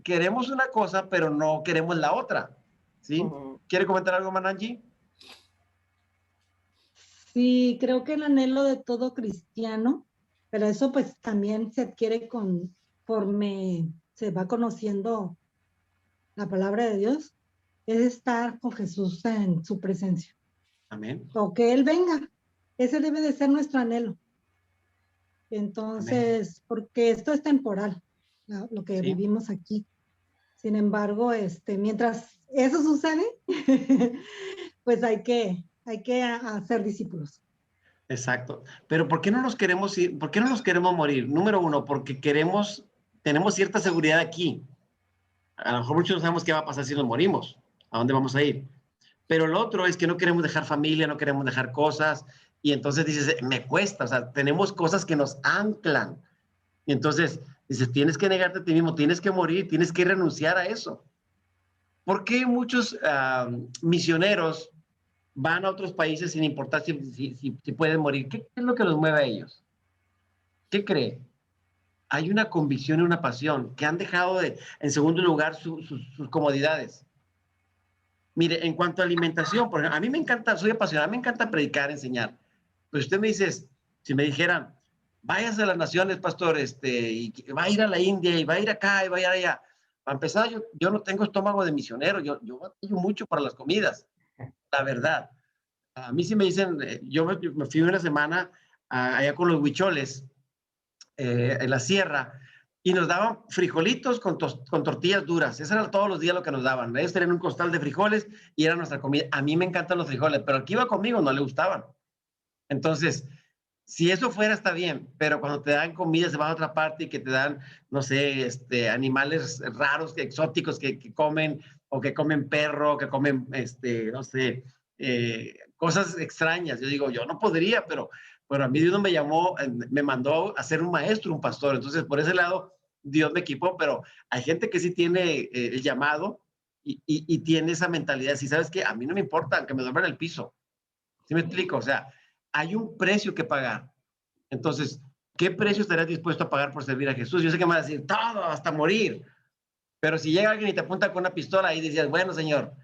una cosa, pero no queremos la otra. ¿Sí? ¿Quiere comentar algo, Mananji? Sí, creo que el anhelo de todo cristiano, pero eso pues también se adquiere conforme se va conociendo la palabra de Dios, es estar con Jesús en su presencia. Amén. O que Él venga. Ese debe de ser nuestro anhelo. Entonces, porque esto es temporal, lo que Sí. vivimos aquí. Sin embargo, mientras eso sucede, pues hay que hacer discípulos. Exacto. Pero ¿por qué no nos queremos ir? ¿Por qué no nos queremos morir? Número uno, porque tenemos cierta seguridad aquí. A lo mejor muchos no sabemos qué va a pasar si nos morimos, a dónde vamos a ir. Pero lo otro es que no queremos dejar familia, no queremos dejar cosas, y entonces dices, me cuesta, o sea, tenemos cosas que nos anclan. Y entonces dices, tienes que negarte a ti mismo, tienes que morir, tienes que renunciar a eso. ¿Por qué muchos misioneros van a otros países sin importar si pueden morir? ¿Qué es lo que los mueve a ellos? ¿Qué cree? Hay una convicción y una pasión que han dejado en segundo lugar sus comodidades. Mire, en cuanto a alimentación, por ejemplo, a mí me encanta, soy apasionado, me encanta predicar, enseñar. Pues usted me dice, si me dijeran, váyase a las naciones, pastor, y va a ir a la India, y va a ir acá, y va a ir allá. Para empezar, yo no tengo estómago de misionero, yo batallo mucho para las comidas, la verdad. A mí sí me dicen, yo me fui una semana allá con los huicholes, en la sierra, y nos daban frijolitos con tortillas duras. Eso era todos los días lo que nos daban. Ellos tenían un costal de frijoles y era nuestra comida. A mí me encantan los frijoles, pero el que iba conmigo no le gustaban. Entonces, si eso fuera, está bien, pero cuando te dan comida, se van a otra parte y que te dan, no sé, animales raros, exóticos que comen, o que comen perro, que comen, no sé, cosas extrañas. Yo digo, yo no podría, pero a mí Dios me llamó, me mandó a ser un maestro, un pastor. Entonces, por ese lado, Dios me equipó, pero hay gente que sí tiene el llamado y tiene esa mentalidad. Si sabes que a mí no me importa, aunque me duerma en el piso. ¿Sí me explico? O sea, hay un precio que pagar. Entonces, ¿qué precio estarías dispuesto a pagar por servir a Jesús? Yo sé que me van a decir, todo, hasta morir. Pero si llega alguien y te apunta con una pistola y dices, bueno, señor,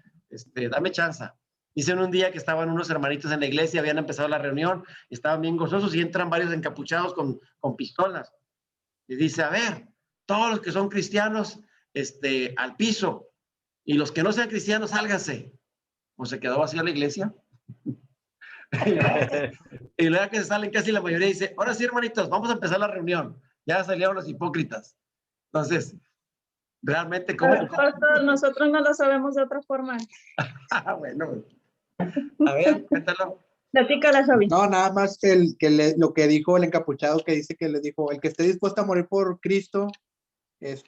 dame chance. Dicen un día que estaban unos hermanitos en la iglesia, habían empezado la reunión, estaban bien gozosos y entran varios encapuchados con pistolas. Y dice, a ver, todos los que son cristianos, al piso. Y los que no sean cristianos, sálganse. Pues se quedó vacía la iglesia. Y luego que se salen casi la mayoría dice, ahora sí, hermanitos, vamos a empezar la reunión. Ya salieron los hipócritas. Entonces, realmente, ¿cómo? Pastor, nosotros no lo sabemos de otra forma. Bueno, a ver, cuéntalo. Platícala, Javi. No, nada más lo que dijo el encapuchado, que dice que le dijo, el que esté dispuesto a morir por Cristo, El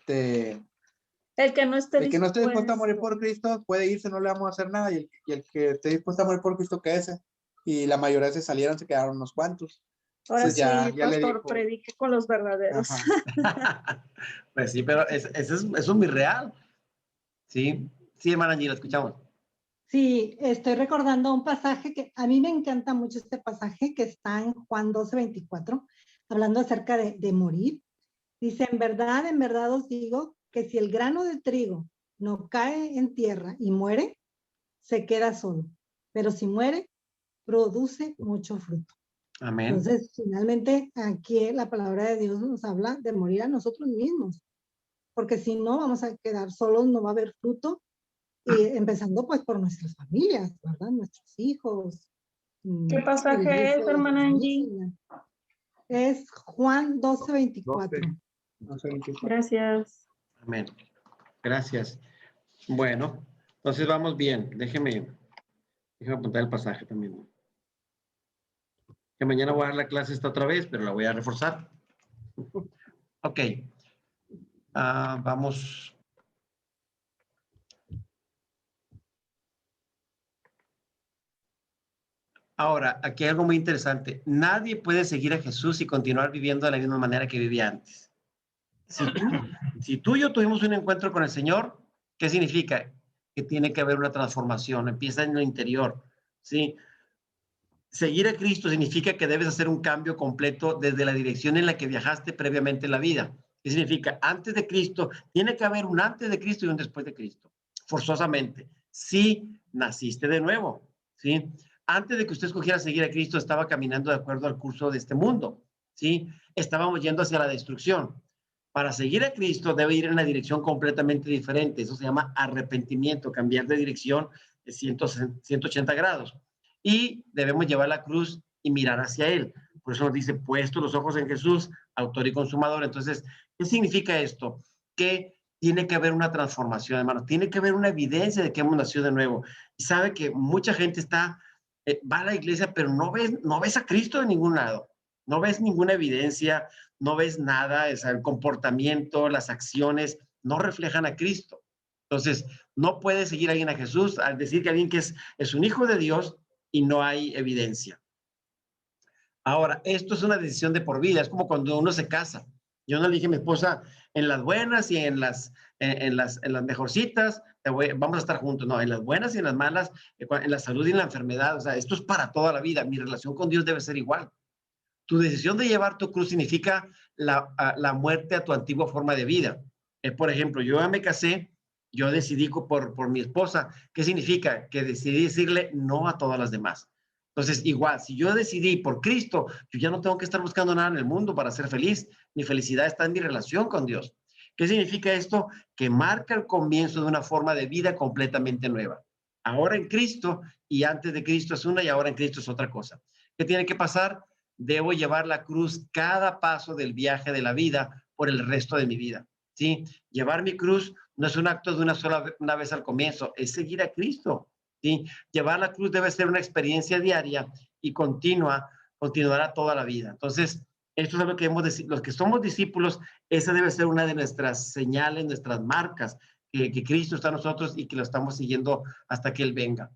que no esté dispuesto a morir por Cristo puede irse, no le vamos a hacer nada, y el que esté dispuesto a morir por Cristo, quédese. Y la mayoría se salieron, se quedaron unos cuantos. Ahora Entonces, sí, ya le pastor, dijo. predique con los verdaderos. Pues sí, pero eso es muy real. Sí, sí, hermana Angie, la escuchamos. Sí, estoy recordando un pasaje que a mí me encanta mucho este pasaje que está en Juan 12:24, hablando acerca de morir. Dice, en verdad os digo que si el grano de trigo no cae en tierra y muere, se queda solo. Pero si muere, produce mucho fruto. Amén. Entonces, finalmente, aquí la palabra de Dios nos habla de morir a nosotros mismos. Porque si no, vamos a quedar solos, no va a haber fruto. Y empezando pues por nuestras familias, ¿verdad? Nuestros hijos. ¿Qué el pasaje es, grupo de hermana Angie? familia. Es Juan 12:24. 12:24. Gracias. Amén. Gracias. Bueno, entonces vamos bien. Déjeme apuntar el pasaje también. Que mañana voy a dar la clase esta otra vez, pero la voy a reforzar. Ok. Vamos. Ahora, aquí hay algo muy interesante. Nadie puede seguir a Jesús y continuar viviendo de la misma manera que vivía antes. Si tú y yo tuvimos un encuentro con el Señor, ¿qué significa? Que tiene que haber una transformación, empieza en lo interior, ¿sí? Seguir a Cristo significa que debes hacer un cambio completo desde la dirección en la que viajaste previamente en la vida. ¿Qué significa? Antes de Cristo, tiene que haber un antes de Cristo y un después de Cristo, forzosamente. Si naciste de nuevo, ¿sí? Antes de que usted escogiera seguir a Cristo, estaba caminando de acuerdo al curso de este mundo, ¿sí? Estábamos yendo hacia la destrucción. Para seguir a Cristo debe ir en una dirección completamente diferente. Eso se llama arrepentimiento, cambiar de dirección de 180 grados. Y debemos llevar la cruz y mirar hacia Él. Por eso nos dice, puesto los ojos en Jesús, autor y consumador. Entonces, ¿qué significa esto? Que tiene que haber una transformación, hermano. Tiene que haber una evidencia de que hemos nacido de nuevo. Y sabe que mucha gente va a la iglesia, pero no ves a Cristo de ningún lado. No ves ninguna evidencia, no ves nada, o sea, el comportamiento, las acciones no reflejan a Cristo. Entonces, no puede seguir a alguien a Jesús al decir que alguien que es un hijo de Dios y no hay evidencia. Ahora, esto es una decisión de por vida, es como cuando uno se casa. Yo no le dije a mi esposa, en las buenas y en las mejorcitas, vamos a estar juntos. No, en las buenas y en las malas, en la salud y en la enfermedad. O sea, esto es para toda la vida. Mi relación con Dios debe ser igual. Tu decisión de llevar tu cruz significa la muerte a tu antigua forma de vida. Por ejemplo, yo ya me casé, yo decidí por mi esposa. ¿Qué significa? Que decidí decirle no a todas las demás. Entonces, igual, si yo decidí por Cristo, yo ya no tengo que estar buscando nada en el mundo para ser feliz. Mi felicidad está en mi relación con Dios. ¿Qué significa esto? Que marca el comienzo de una forma de vida completamente nueva. Ahora en Cristo y antes de Cristo es una y ahora en Cristo es otra cosa. ¿Qué tiene que pasar? Debo llevar la cruz cada paso del viaje de la vida por el resto de mi vida, ¿sí? Llevar mi cruz no es un acto de una vez al comienzo, es seguir a Cristo, ¿sí? Llevar la cruz debe ser una experiencia diaria y continuará toda la vida. Entonces, esto es lo que los que somos discípulos, esa debe ser una de nuestras señales, nuestras marcas, que Cristo está en nosotros y que lo estamos siguiendo hasta que Él venga.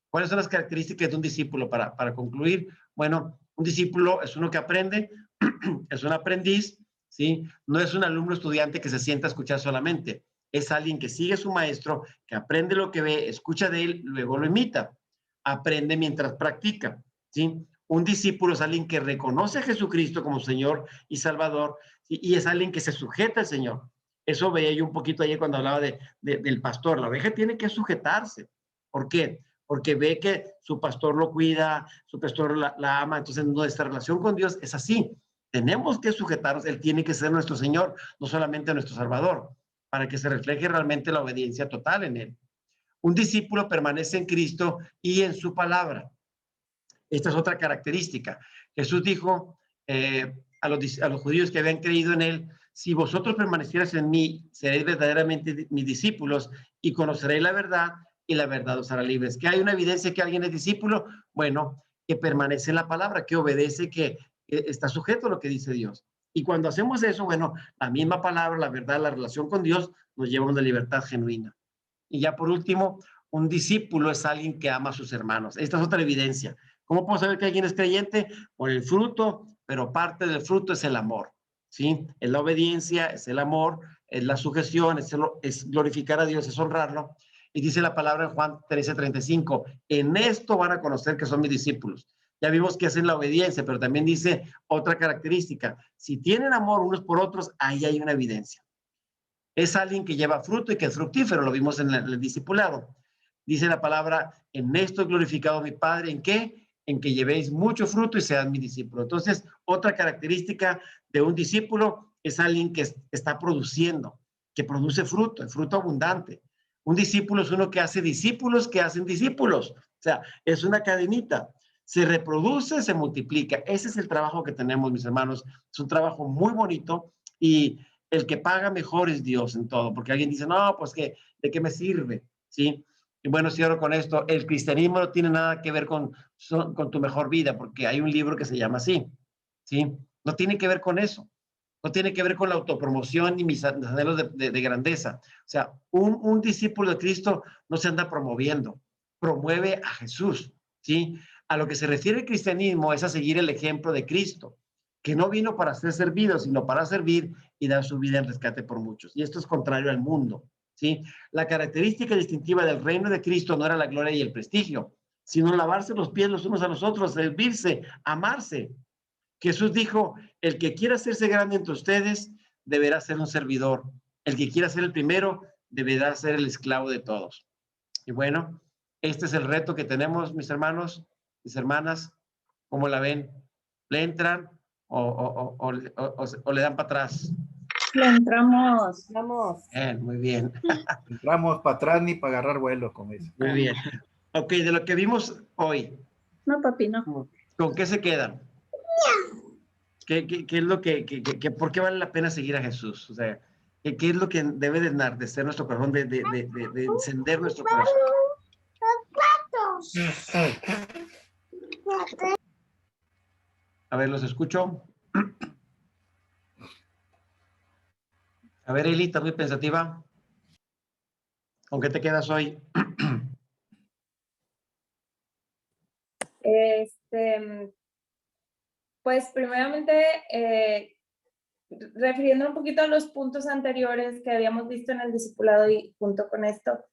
¿Cuáles son las características de un discípulo? Para concluir, bueno, un discípulo es uno que aprende, es un aprendiz, ¿sí? No es un alumno estudiante que se sienta a escuchar solamente. Es alguien que sigue a su maestro, que aprende lo que ve, escucha de él, luego lo imita. Aprende mientras practica, ¿sí? Un discípulo es alguien que reconoce a Jesucristo como Señor y Salvador, ¿sí? Y es alguien que se sujeta al Señor. Eso veía yo un poquito ayer cuando hablaba del pastor. La oveja tiene que sujetarse. ¿Por qué? Porque ve que su pastor lo cuida, su pastor la ama. Entonces, nuestra relación con Dios es así. Tenemos que sujetarnos. Él tiene que ser nuestro Señor, no solamente nuestro Salvador, para que se refleje realmente la obediencia total en Él. Un discípulo permanece en Cristo y en su palabra. Esta es otra característica. Jesús dijo a los judíos que habían creído en Él, si vosotros permanecierais en mí, seréis verdaderamente mis discípulos y conoceréis la verdad y la verdad os hará libres. ¿Que hay una evidencia que alguien es discípulo? Bueno, que permanece en la palabra, que obedece, que está sujeto a lo que dice Dios. Y cuando hacemos eso, bueno, la misma palabra, la verdad, la relación con Dios nos lleva a una libertad genuina. Y ya por último, un discípulo es alguien que ama a sus hermanos. Esta es otra evidencia. ¿Cómo puedo saber que alguien es creyente? Por el fruto, pero parte del fruto es el amor, ¿sí? Es la obediencia, es el amor, es la sujeción, es glorificar a Dios, es honrarlo. Y dice la palabra en Juan 13:35, en esto van a conocer que son mis discípulos. Ya vimos que es en la obediencia, pero también dice otra característica. Si tienen amor unos por otros, ahí hay una evidencia. Es alguien que lleva fruto y que es fructífero, lo vimos en el discipulado. Dice la palabra, en esto he glorificado a mi Padre, ¿en qué? En que llevéis mucho fruto y sean mi discípulo. Entonces, otra característica de un discípulo es alguien que está produciendo, que produce fruto, el fruto abundante. Un discípulo es uno que hace discípulos que hacen discípulos. O sea, es una cadenita. Se reproduce, se multiplica. Ese es el trabajo que tenemos, mis hermanos. Es un trabajo muy bonito y el que paga mejor es Dios en todo, porque alguien dice, no, pues ¿de qué me sirve? ¿Sí? Y bueno, cierro con esto. El cristianismo no tiene nada que ver con tu mejor vida, porque hay un libro que se llama así. ¿Sí? No tiene que ver con eso. No tiene que ver con la autopromoción ni mis anhelos de grandeza. O sea, un discípulo de Cristo no se anda promoviendo, promueve a Jesús, ¿sí? A lo que se refiere el cristianismo es a seguir el ejemplo de Cristo, que no vino para ser servido, sino para servir y dar su vida en rescate por muchos. Y esto es contrario al mundo, ¿sí? La característica distintiva del reino de Cristo no era la gloria y el prestigio, sino lavarse los pies los unos a los otros, servirse, amarse. Jesús dijo, el que quiera hacerse grande entre ustedes deberá ser un servidor. El que quiera ser el primero deberá ser el esclavo de todos. Y bueno, este es el reto que tenemos, mis hermanos, mis hermanas. ¿Cómo la ven? ¿Le entran o le dan para atrás? Le entramos. Vamos. Muy bien. Entramos para atrás ni para agarrar vuelo, como dice. Muy bien. Ok, de lo que vimos hoy, No, papi, no. ¿con qué se quedan? ¿Qué es lo por qué vale la pena seguir a Jesús? O sea, ¿qué es lo que debe de enardecer nuestro corazón, de encender nuestro corazón? A ver, los escucho. A ver, Elita, muy pensativa. ¿Con qué te quedas hoy? Pues primeramente, refiriendo un poquito a los puntos anteriores que habíamos visto en el discipulado y junto con esto,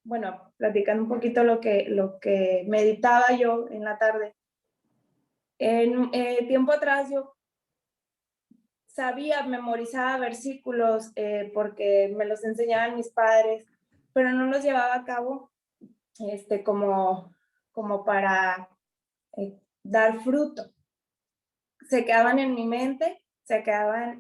bueno, platicando un poquito lo que meditaba yo en la tarde. En tiempo atrás yo memorizaba versículos porque me los enseñaban mis padres, pero no los llevaba a cabo como para dar fruto. Se quedaban en mi mente, se quedaban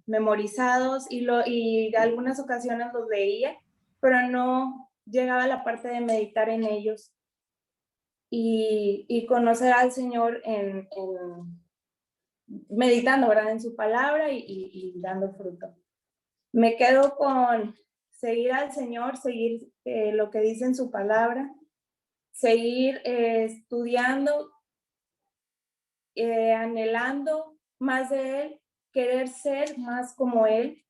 memorizados y algunas ocasiones los leía, pero no llegaba a la parte de meditar en ellos y conocer al Señor meditando, ¿verdad? En su palabra y dando fruto. Me quedo con seguir al Señor, seguir lo que dice en su palabra, seguir estudiando, anhelando más de Él, querer ser más como Él,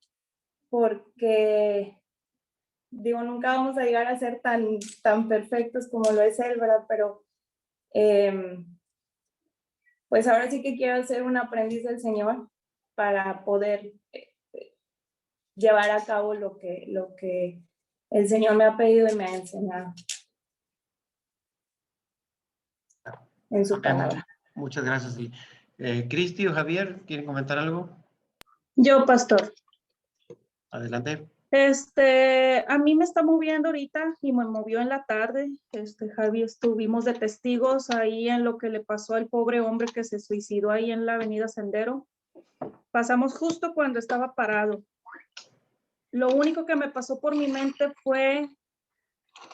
porque, digo, nunca vamos a llegar a ser tan perfectos como lo es Él, ¿verdad? Pero, pues ahora sí que quiero ser un aprendiz del Señor para poder llevar a cabo lo que el Señor me ha pedido y me ha enseñado en su palabra. Muchas gracias. Cristi o Javier, ¿quieren comentar algo? Yo, pastor. Adelante. A mí me está moviendo ahorita y me movió en la tarde. Javi, estuvimos de testigos ahí en lo que le pasó al pobre hombre que se suicidó ahí en la avenida Sendero. Pasamos justo cuando estaba parado. Lo único que me pasó por mi mente fue,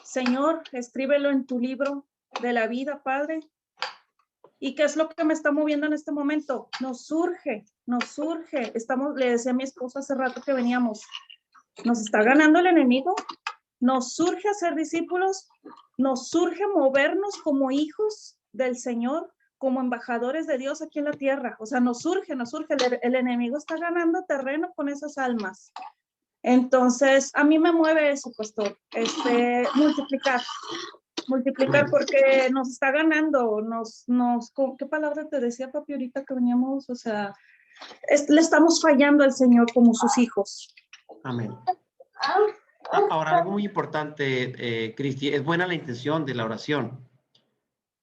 Señor, escríbelo en tu libro de la vida, Padre. ¿Y qué es lo que me está moviendo en este momento? Nos surge. Le decía a mi esposo hace rato que veníamos, nos está ganando el enemigo, nos surge hacer discípulos, nos surge movernos como hijos del Señor, como embajadores de Dios aquí en la tierra. O sea, nos surge, el enemigo está ganando terreno con esas almas. Entonces, a mí me mueve eso, pastor, multiplicar porque nos está ganando, ¿qué palabra te decía, papi, ahorita que veníamos? O sea, le estamos fallando al Señor como sus hijos. Amén. Ahora, algo muy importante, Cristi, es buena la intención de la oración,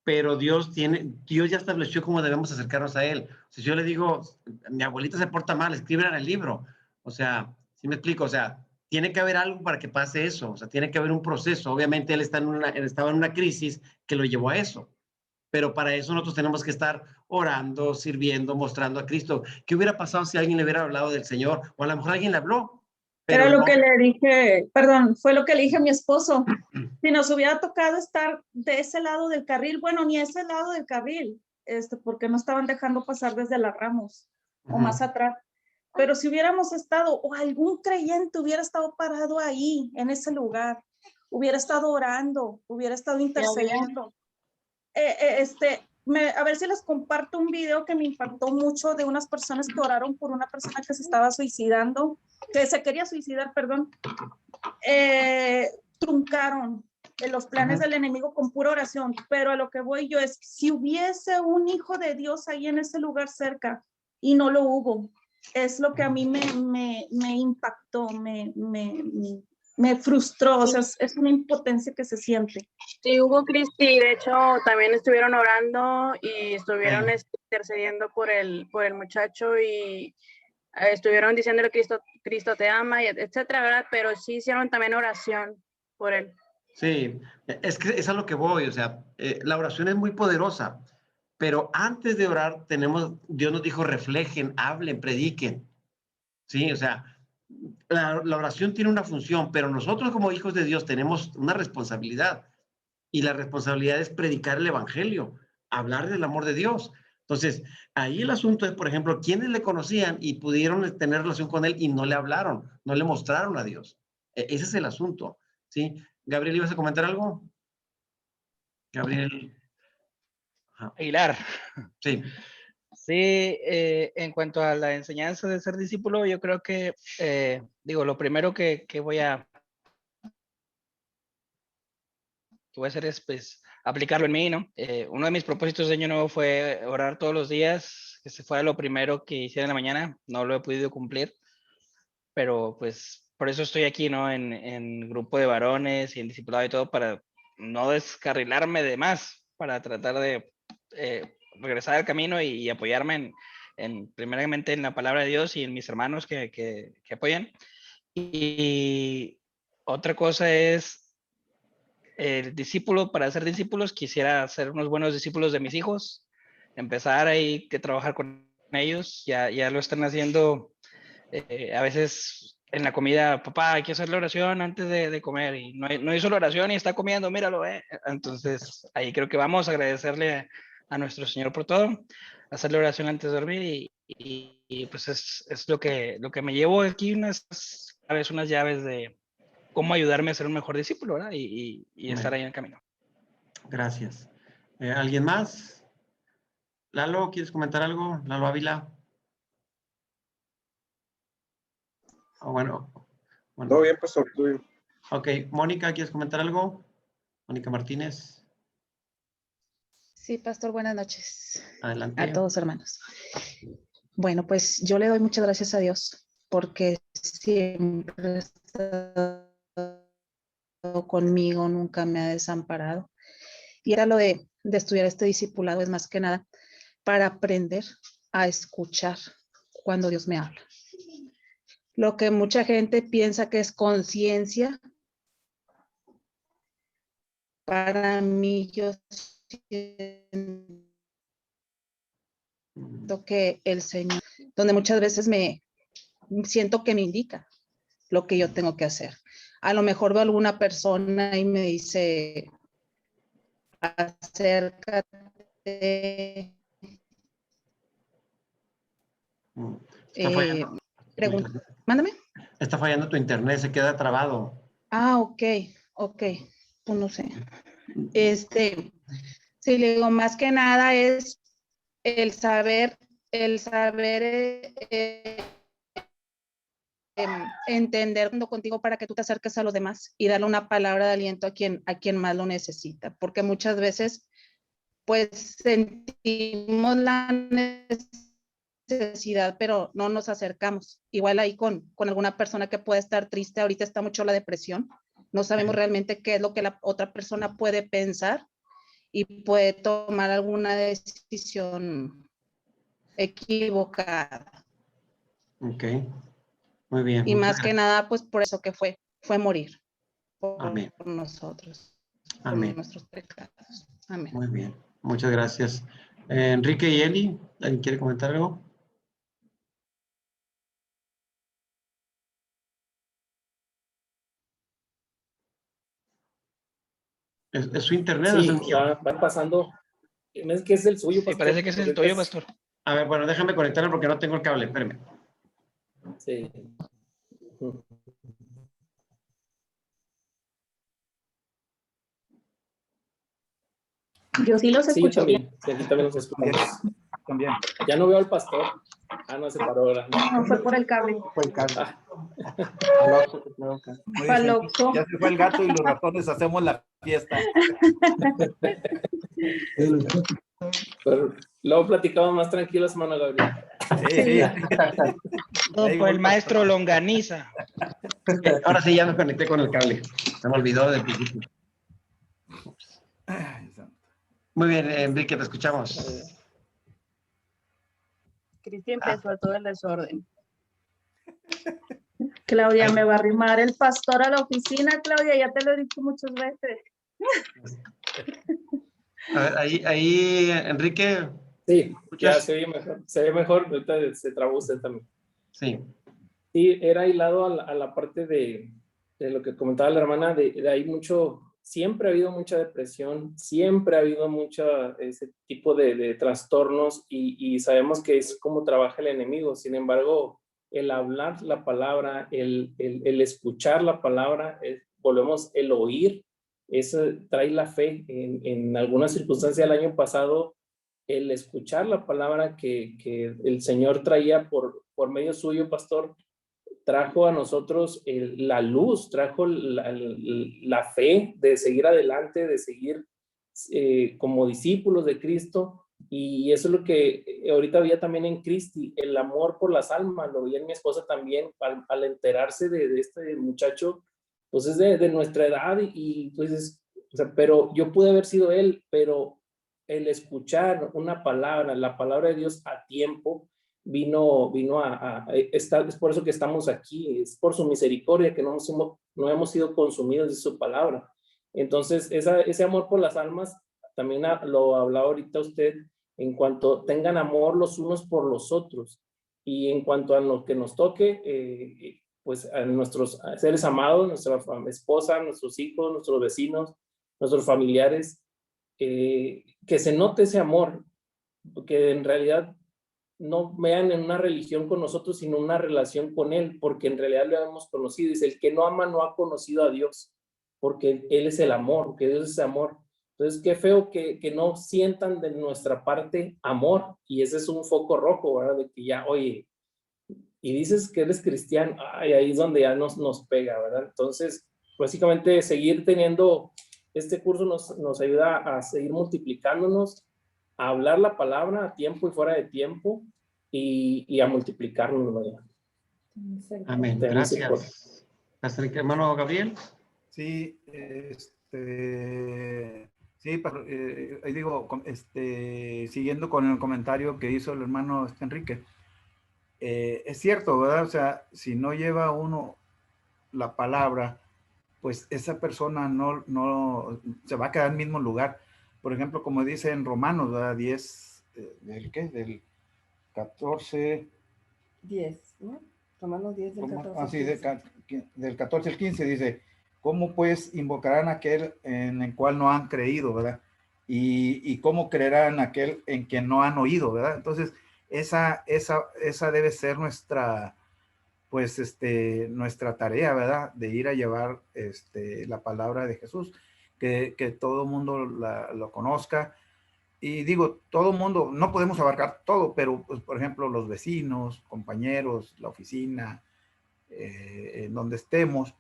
pero Dios ya estableció cómo debemos acercarnos a Él. Si yo le digo, mi abuelita se porta mal, escríbela en el libro. O sea, ¿sí me explico? O sea, tiene que haber algo para que pase eso. O sea, tiene que haber un proceso. Obviamente él estaba en una crisis que lo llevó a eso. Pero para eso nosotros tenemos que estar orando, sirviendo, mostrando a Cristo. ¿Qué hubiera pasado si alguien le hubiera hablado del Señor? O a lo mejor alguien le habló, pero Era lo no. que le dije, perdón, fue lo que le dije a mi esposo. Si nos hubiera tocado estar de ese lado del carril, bueno, ni ese lado del carril, porque no estaban dejando pasar desde las Ramos o más atrás. Pero si hubiéramos estado, o algún creyente hubiera estado parado ahí, en ese lugar, hubiera estado orando, hubiera estado intercediendo. A ver si les comparto un video que me impactó mucho de unas personas que oraron por una persona que se estaba suicidando, que se quería suicidar, perdón. Truncaron los planes del enemigo con pura oración, pero a lo que voy yo es, si hubiese un hijo de Dios ahí en ese lugar cerca y no lo hubo, es lo que a mí me impactó, me frustró, o sea, es una impotencia que se siente. Sí, hubo Cristi, de hecho también estuvieron orando y estuvieron intercediendo por el muchacho y estuvieron diciéndole Cristo te ama, y etcétera, ¿verdad? Pero sí hicieron también oración por él. Sí, es que es a lo que voy, o sea, la oración es muy poderosa, pero antes de orar Dios nos dijo reflejen, hablen, prediquen, ¿sí? O sea, la oración tiene una función, pero nosotros como hijos de Dios tenemos una responsabilidad y la responsabilidad es predicar el evangelio, hablar del amor de Dios. Entonces, ahí el asunto es, por ejemplo, quienes le conocían y pudieron tener relación con él y no le hablaron, no le mostraron a Dios. Ese es el asunto, ¿sí? Gabriel, ¿ibas a comentar algo? Gabriel. Ajá. Aguilar. Sí. Sí, en cuanto a la enseñanza de ser discípulo, yo creo que, lo primero que voy a hacer es, pues, aplicarlo en mí, ¿no? Uno de mis propósitos de año nuevo fue orar todos los días, que se fuera lo primero que hiciera en la mañana. No lo he podido cumplir, pero pues por eso estoy aquí, ¿no? En grupo de varones y en discipulado y todo, para no descarrilarme de más, para tratar de regresar al camino y apoyarme primeramente en la palabra de Dios y en mis hermanos que apoyan. Y otra cosa es el discípulo. Para ser discípulos quisiera ser unos buenos discípulos de mis hijos, empezar ahí que trabajar con ellos. Ya lo están haciendo. A veces en la comida, papá, hay que hacer la oración antes de comer, y no hizo la oración y está comiendo, míralo, Entonces, ahí creo que vamos a agradecerle a nuestro Señor por todo, hacer la oración antes de dormir, y pues es lo que me llevo aquí, unas llaves de cómo ayudarme a ser un mejor discípulo, ¿verdad? Y estar ahí en el camino. Gracias. ¿Alguien más? Lalo, ¿quieres comentar algo? Lalo Ávila. Bueno. Todo bien, pastor. Todo bien. Ok, Mónica, ¿quieres comentar algo? Mónica Martínez. Sí, pastor, buenas noches. Adelante. A todos, hermanos. Bueno, pues yo le doy muchas gracias a Dios porque siempre ha estado conmigo, nunca me ha desamparado. Y era lo de estudiar este discipulado, es más que nada para aprender a escuchar cuando Dios me habla. Lo que mucha gente piensa que es conciencia, para mí yo siento que el Señor, donde muchas veces me siento que me indica lo que yo tengo que hacer. A lo mejor veo a alguna persona y me dice, acércate. Mándame. Está fallando tu internet, se queda trabado. Ah, ok, pues no sé. Sí, le digo, más que nada es el saber entender contigo para que tú te acerques a los demás y darle una palabra de aliento a quien más lo necesita, porque muchas veces pues sentimos la necesidad, pero no nos acercamos. Igual ahí con alguna persona que puede estar triste, ahorita está mucho la depresión, no sabemos realmente qué es lo que la otra persona puede pensar y puede tomar alguna decisión equivocada. Ok, muy bien. Y muchas más que gracias. nada, pues por eso que fue morir por Amén. nosotros, Amén. por nuestros pecados. Amén. Muy bien, muchas gracias. Enrique y Eli, ¿alguien quiere comentar algo? ¿Es su internet o es el Sí, mío? va pasando. Es que es el suyo, Sí, pastor. parece que es el tuyo, pastor. A ver, bueno, déjame conectarlo porque no tengo el cable, espérame. Sí. Yo sí los Sí, yo escucho también. bien. Sí, aquí también los escuchamos. También. Ya no veo al pastor. Ah, no, se paró ahora. No, fue por el cable. Fue el cable. Ah. Muy bien, ya se fue el gato y los ratones hacemos la fiesta. Pero luego platicamos más tranquilos, hermano Gabriel. Sí. Todo por el maestro Longaniza. Ahora sí, ya me conecté con el cable. Se me olvidó del principio. Muy bien, Enrique, te escuchamos. Cristi empezó todo el desorden. Claudia, me va a arrimar el pastor a la oficina, Claudia, ya te lo he dicho muchas veces. A ver, ahí, Enrique. Sí, ya ¿escuchas? se oye mejor. Se ve mejor, ahorita se trabó usted también. Sí. Sí, era hilado a la parte de lo que comentaba la hermana, de ahí siempre ha habido mucha depresión, siempre ha habido ese tipo de trastornos y sabemos que es como trabaja el enemigo. Sin embargo, el hablar la palabra, el escuchar la palabra, volvemos el oír, eso trae la fe. En algunas circunstancias del año pasado, el escuchar la palabra que el Señor traía por medio suyo, pastor, trajo a nosotros la luz, trajo la fe de seguir adelante, de seguir como discípulos de Cristo. Y eso es lo que ahorita veía también en Cristi, el amor por las almas, lo veía en mi esposa también, al enterarse de este muchacho, pues es de nuestra edad y pues o sea, pero yo pude haber sido él, pero el escuchar una palabra, la palabra de Dios a tiempo, vino a estar, es por eso que estamos aquí, es por su misericordia que no hemos sido consumidos de su palabra. Entonces, ese amor por las almas, también lo hablaba ahorita usted, en cuanto tengan amor los unos por los otros, y en cuanto a lo que nos toque, pues a nuestros seres amados, nuestra esposa, nuestros hijos, nuestros vecinos, nuestros familiares, que se note ese amor, que en realidad no vean en una religión con nosotros, sino una relación con Él, porque en realidad lo hemos conocido. Dice, el que no ama no ha conocido a Dios, porque Él es el amor, que Dios es amor. Entonces, qué feo que no sientan de nuestra parte amor, y ese es un foco rojo, ¿verdad? De que ya, oye, y dices que eres cristiano, ay, ahí es donde ya nos pega, ¿verdad? Entonces, básicamente, seguir teniendo este curso nos ayuda a seguir multiplicándonos, a hablar la palabra a tiempo y fuera de tiempo, y a multiplicarnos, ¿verdad? Amén. Gracias. Hasta el hermano Gabriel. Sí, sí, ahí digo, siguiendo con el comentario que hizo el hermano Enrique, es cierto, ¿verdad? O sea, si no lleva uno la palabra, pues esa persona no se va a quedar en el mismo lugar. Por ejemplo, como dice en Romanos, ¿verdad? 10, ¿del qué? Del 14. 10, ¿no? Romanos 10 del 14 al 15. Del 14 al 15 dice, ¿cómo pues invocarán aquel en el cual no han creído, verdad? Y cómo creerán aquel en quien no han oído, ¿verdad? Entonces, esa debe ser nuestra, pues, nuestra tarea, ¿verdad? De ir a llevar la palabra de Jesús, que todo el mundo lo conozca. Y digo, todo el mundo, no podemos abarcar todo, pero, pues, por ejemplo, los vecinos, compañeros, la oficina, en donde estemos,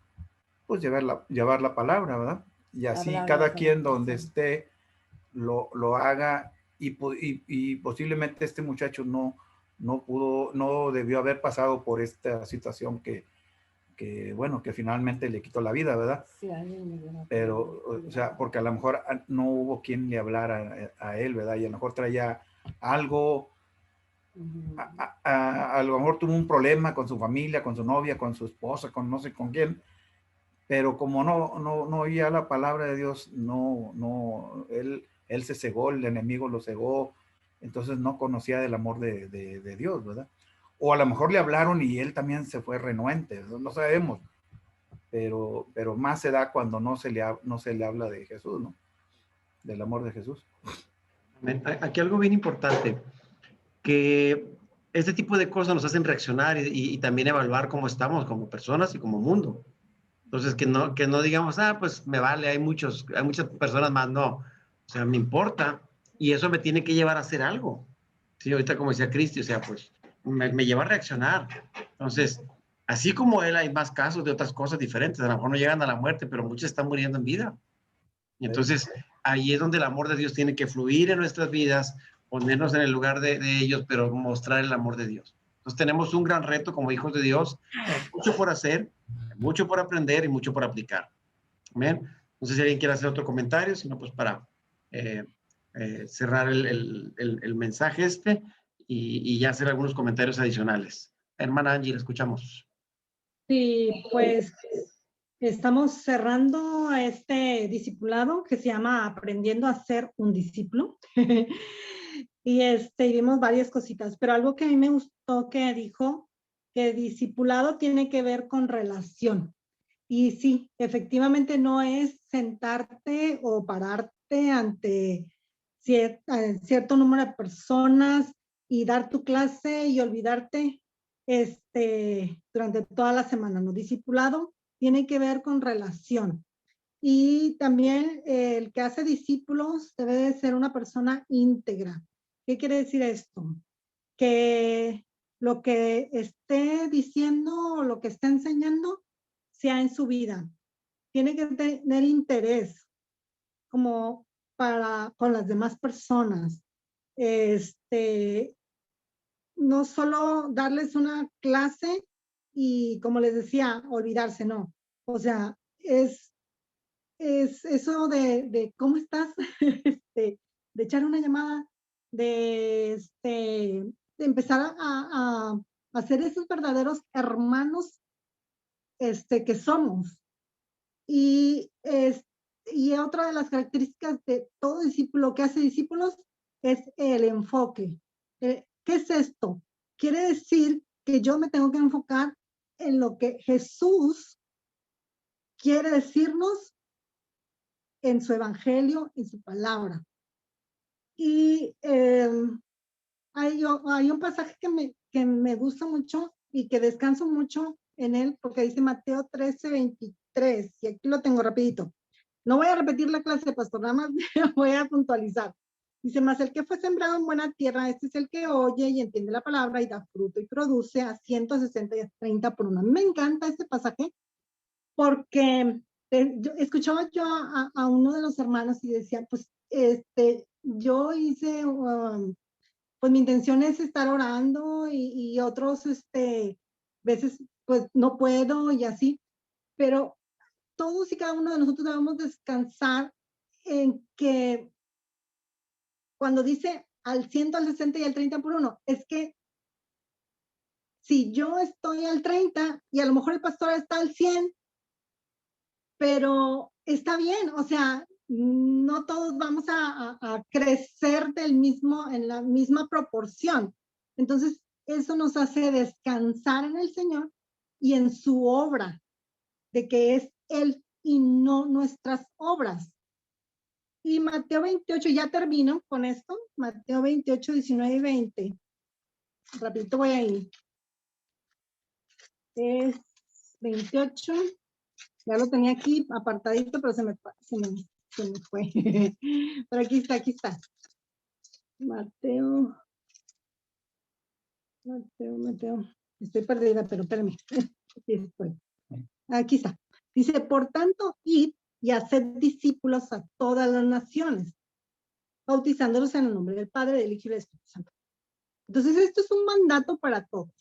pues llevar la palabra, ¿verdad? Y así cada quien donde esté lo haga, y posiblemente este muchacho no no debió haber pasado por esta situación que bueno, que finalmente le quitó la vida, ¿verdad? Sí, alguien me dio la Pero, o sea, porque a lo mejor no hubo quien le hablara a él, ¿verdad? Y a lo mejor traía algo, a lo mejor tuvo un problema con su familia, con su novia, con su esposa, con no sé con quién, pero como no oía la palabra de Dios, él se cegó, el enemigo lo cegó, entonces no conocía del amor de Dios, ¿verdad? O a lo mejor le hablaron y él también se fue renuente, no sabemos, pero más se da cuando no se le habla de Jesús, ¿no? Del amor de Jesús. Aquí algo bien importante, que este tipo de cosas nos hacen reaccionar y también evaluar cómo estamos como personas y como mundo. Entonces, que no digamos, pues me vale, hay muchas personas más, no. O sea, me importa y eso me tiene que llevar a hacer algo. Sí, ahorita como decía Cristi, o sea, pues me lleva a reaccionar. Entonces, así como él, hay más casos de otras cosas diferentes. A lo mejor no llegan a la muerte, pero muchos están muriendo en vida. Y entonces, ahí es donde el amor de Dios tiene que fluir en nuestras vidas, ponernos en el lugar de ellos, pero mostrar el amor de Dios. Entonces, tenemos un gran reto como hijos de Dios, mucho por hacer, mucho por aprender y mucho por aplicar. Amén. No sé si alguien quiere hacer otro comentario, sino pues para cerrar el mensaje y ya hacer algunos comentarios adicionales. Hermana Angie, la escuchamos. Sí, pues estamos cerrando este discipulado que se llama Aprendiendo a ser un discípulo. Y vimos varias cositas, pero algo que a mí me gustó que dijo, que discipulado tiene que ver con relación. Y sí, efectivamente no es sentarte o pararte ante cierto número de personas y dar tu clase y olvidarte durante toda la semana. No, discipulado tiene que ver con relación. Y también el que hace discípulos debe de ser una persona íntegra. ¿Qué quiere decir esto? Que lo que esté diciendo o lo que esté enseñando sea en su vida. Tiene que tener interés como con las demás personas. No solo darles una clase y, como les decía, olvidarse, no. O sea, es eso de ¿cómo estás? De echar una llamada, de empezar a ser esos verdaderos hermanos que somos. Y otra de las características de todo discípulo que hace discípulos es el enfoque. ¿Qué es esto? Quiere decir que yo me tengo que enfocar en lo que Jesús quiere decirnos en su evangelio, en su palabra. Y hay un pasaje que me gusta mucho y que descanso mucho en él, porque dice Mateo 13:23, y aquí lo tengo rapidito. No voy a repetir la clase, pastor, nada más voy a puntualizar. Dice, mas el que fue sembrado en buena tierra, este es el que oye y entiende la palabra y da fruto y produce a 160 y a 30 por uno. A mí me encanta este pasaje porque escuchaba yo a uno de los hermanos y decía, pues, yo hice, pues mi intención es estar orando y otros, veces, pues no puedo y así, pero todos y cada uno de nosotros debemos descansar en que cuando dice al 100, al 60 y al 30 por uno, es que si yo estoy al 30 y a lo mejor el pastor está al 100, pero está bien, o sea, no todos vamos a crecer en la misma proporción. Entonces, eso nos hace descansar en el Señor y en su obra, de que es Él y no nuestras obras. Y Mateo 28, ya termino con esto, Mateo 28, 19 y 20. Rapidito voy a ir. Es 28, ya lo tenía aquí apartadito, pero se me fue. Pero aquí está. Mateo. Estoy perdida, pero espérame. Aquí está. Dice, por tanto, id y haced discípulos a todas las naciones, bautizándolos en el nombre del Padre, del Hijo y del Espíritu Santo. Entonces, esto es un mandato para todos.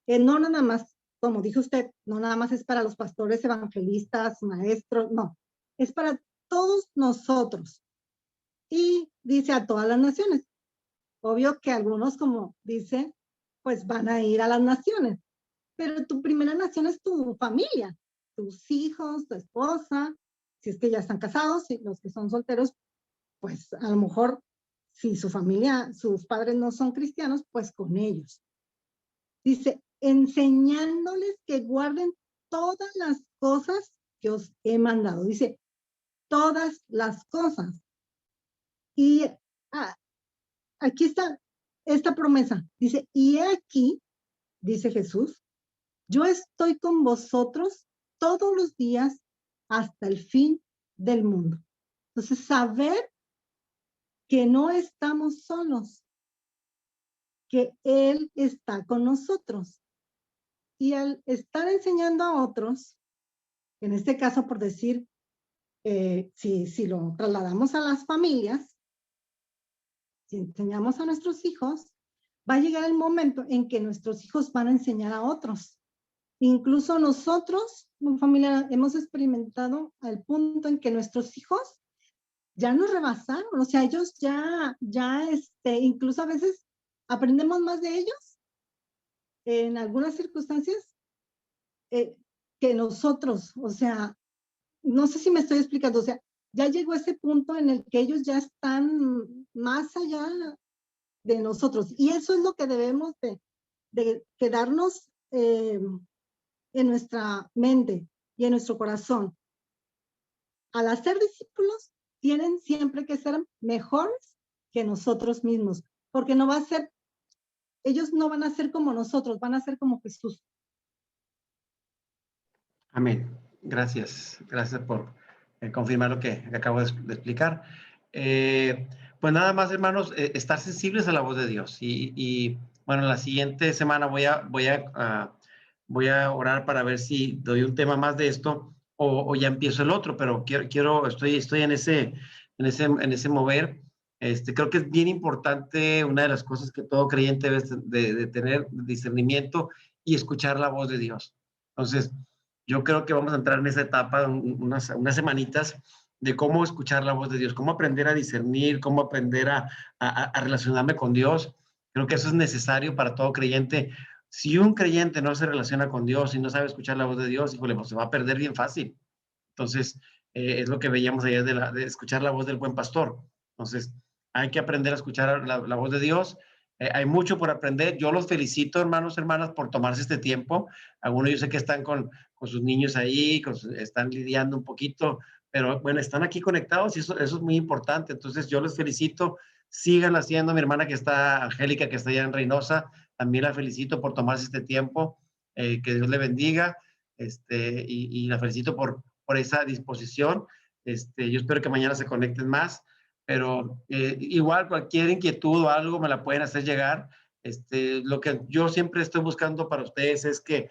No nada más, como dijo usted, no nada más es para los pastores, evangelistas, maestros, no. Es para todos nosotros. Y dice a todas las naciones. Obvio que algunos, como dice, pues van a ir a las naciones. Pero tu primera nación es tu familia, tus hijos, tu esposa, si es que ya están casados, y los que son solteros, pues a lo mejor si su familia, sus padres no son cristianos, pues con ellos. Dice, enseñándoles que guarden todas las cosas que os he mandado. Dice, todas las cosas. Y aquí está esta promesa. Dice, y aquí, dice Jesús, yo estoy con vosotros todos los días hasta el fin del mundo. Entonces, saber que no estamos solos, que Él está con nosotros. Y al estar enseñando a otros, en este caso por decir, si lo trasladamos a las familias, si enseñamos a nuestros hijos, va a llegar el momento en que nuestros hijos van a enseñar a otros. Incluso nosotros, como familia, hemos experimentado al punto en que nuestros hijos ya nos rebasaron, o sea, ellos incluso a veces aprendemos más de ellos en algunas circunstancias que nosotros, o sea, no sé si me estoy explicando, o sea, ya llegó ese punto en el que ellos ya están más allá de nosotros, y eso es lo que debemos de quedarnos en nuestra mente y en nuestro corazón. Al hacer discípulos, tienen siempre que ser mejores que nosotros mismos, porque ellos no van a ser como nosotros, van a ser como Jesús. Amén. Gracias. Gracias por confirmar lo que acabo de explicar. Pues nada más, hermanos, estar sensibles a la voz de Dios. Y bueno, la siguiente semana voy a orar para ver si doy un tema más de esto o ya empiezo el otro, pero estoy en ese mover. Creo que es bien importante, una de las cosas que todo creyente debe de tener discernimiento y escuchar la voz de Dios. Entonces, yo creo que vamos a entrar en esa etapa unas semanitas de cómo escuchar la voz de Dios, cómo aprender a discernir, cómo aprender a relacionarme con Dios. Creo que eso es necesario para todo creyente. Si un creyente no se relaciona con Dios y no sabe escuchar la voz de Dios, híjole, pues se va a perder bien fácil. Entonces, es lo que veíamos ayer de escuchar la voz del buen pastor. Entonces, hay que aprender a escuchar la voz de Dios. Hay mucho por aprender. Yo los felicito, hermanos, hermanas, por tomarse este tiempo. Algunos yo sé que están con sus niños ahí, están lidiando un poquito, pero bueno, están aquí conectados y eso es muy importante. Entonces, yo les felicito. Sigan haciendo. Mi hermana que está, Angélica, que está allá en Reynosa, también la felicito por tomarse este tiempo. Que Dios le bendiga. Y la felicito por esa disposición. Yo espero que mañana se conecten más, pero igual cualquier inquietud o algo me la pueden hacer llegar. Lo que yo siempre estoy buscando para ustedes es que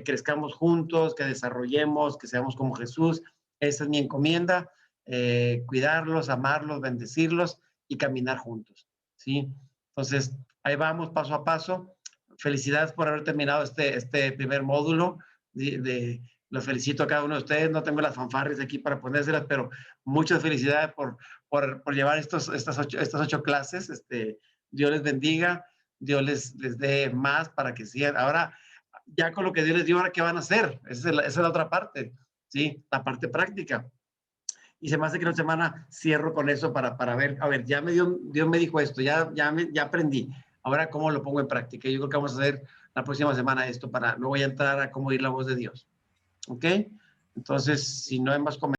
crezcamos juntos, que desarrollemos, que seamos como Jesús. Esa es mi encomienda, cuidarlos, amarlos, bendecirlos y caminar juntos, ¿sí? Entonces, ahí vamos paso a paso. Felicidades por haber terminado este primer módulo. Los felicito a cada uno de ustedes. No tengo las fanfarres aquí para ponérselas, pero muchas felicidades por llevar estas 8 clases. Dios les bendiga, Dios les dé más para que sigan. Ahora, ya con lo que Dios les dio, ¿ahora qué van a hacer? Esa es la otra parte, ¿sí? La parte práctica. Y se me hace que una semana cierro con eso para ver, a ver, Dios me dijo esto, ya aprendí. Ahora, ¿cómo lo pongo en práctica? Yo creo que vamos a hacer la próxima semana esto no voy a entrar a cómo oír la voz de Dios. ¿Ok? Entonces, si no hay más comentarios.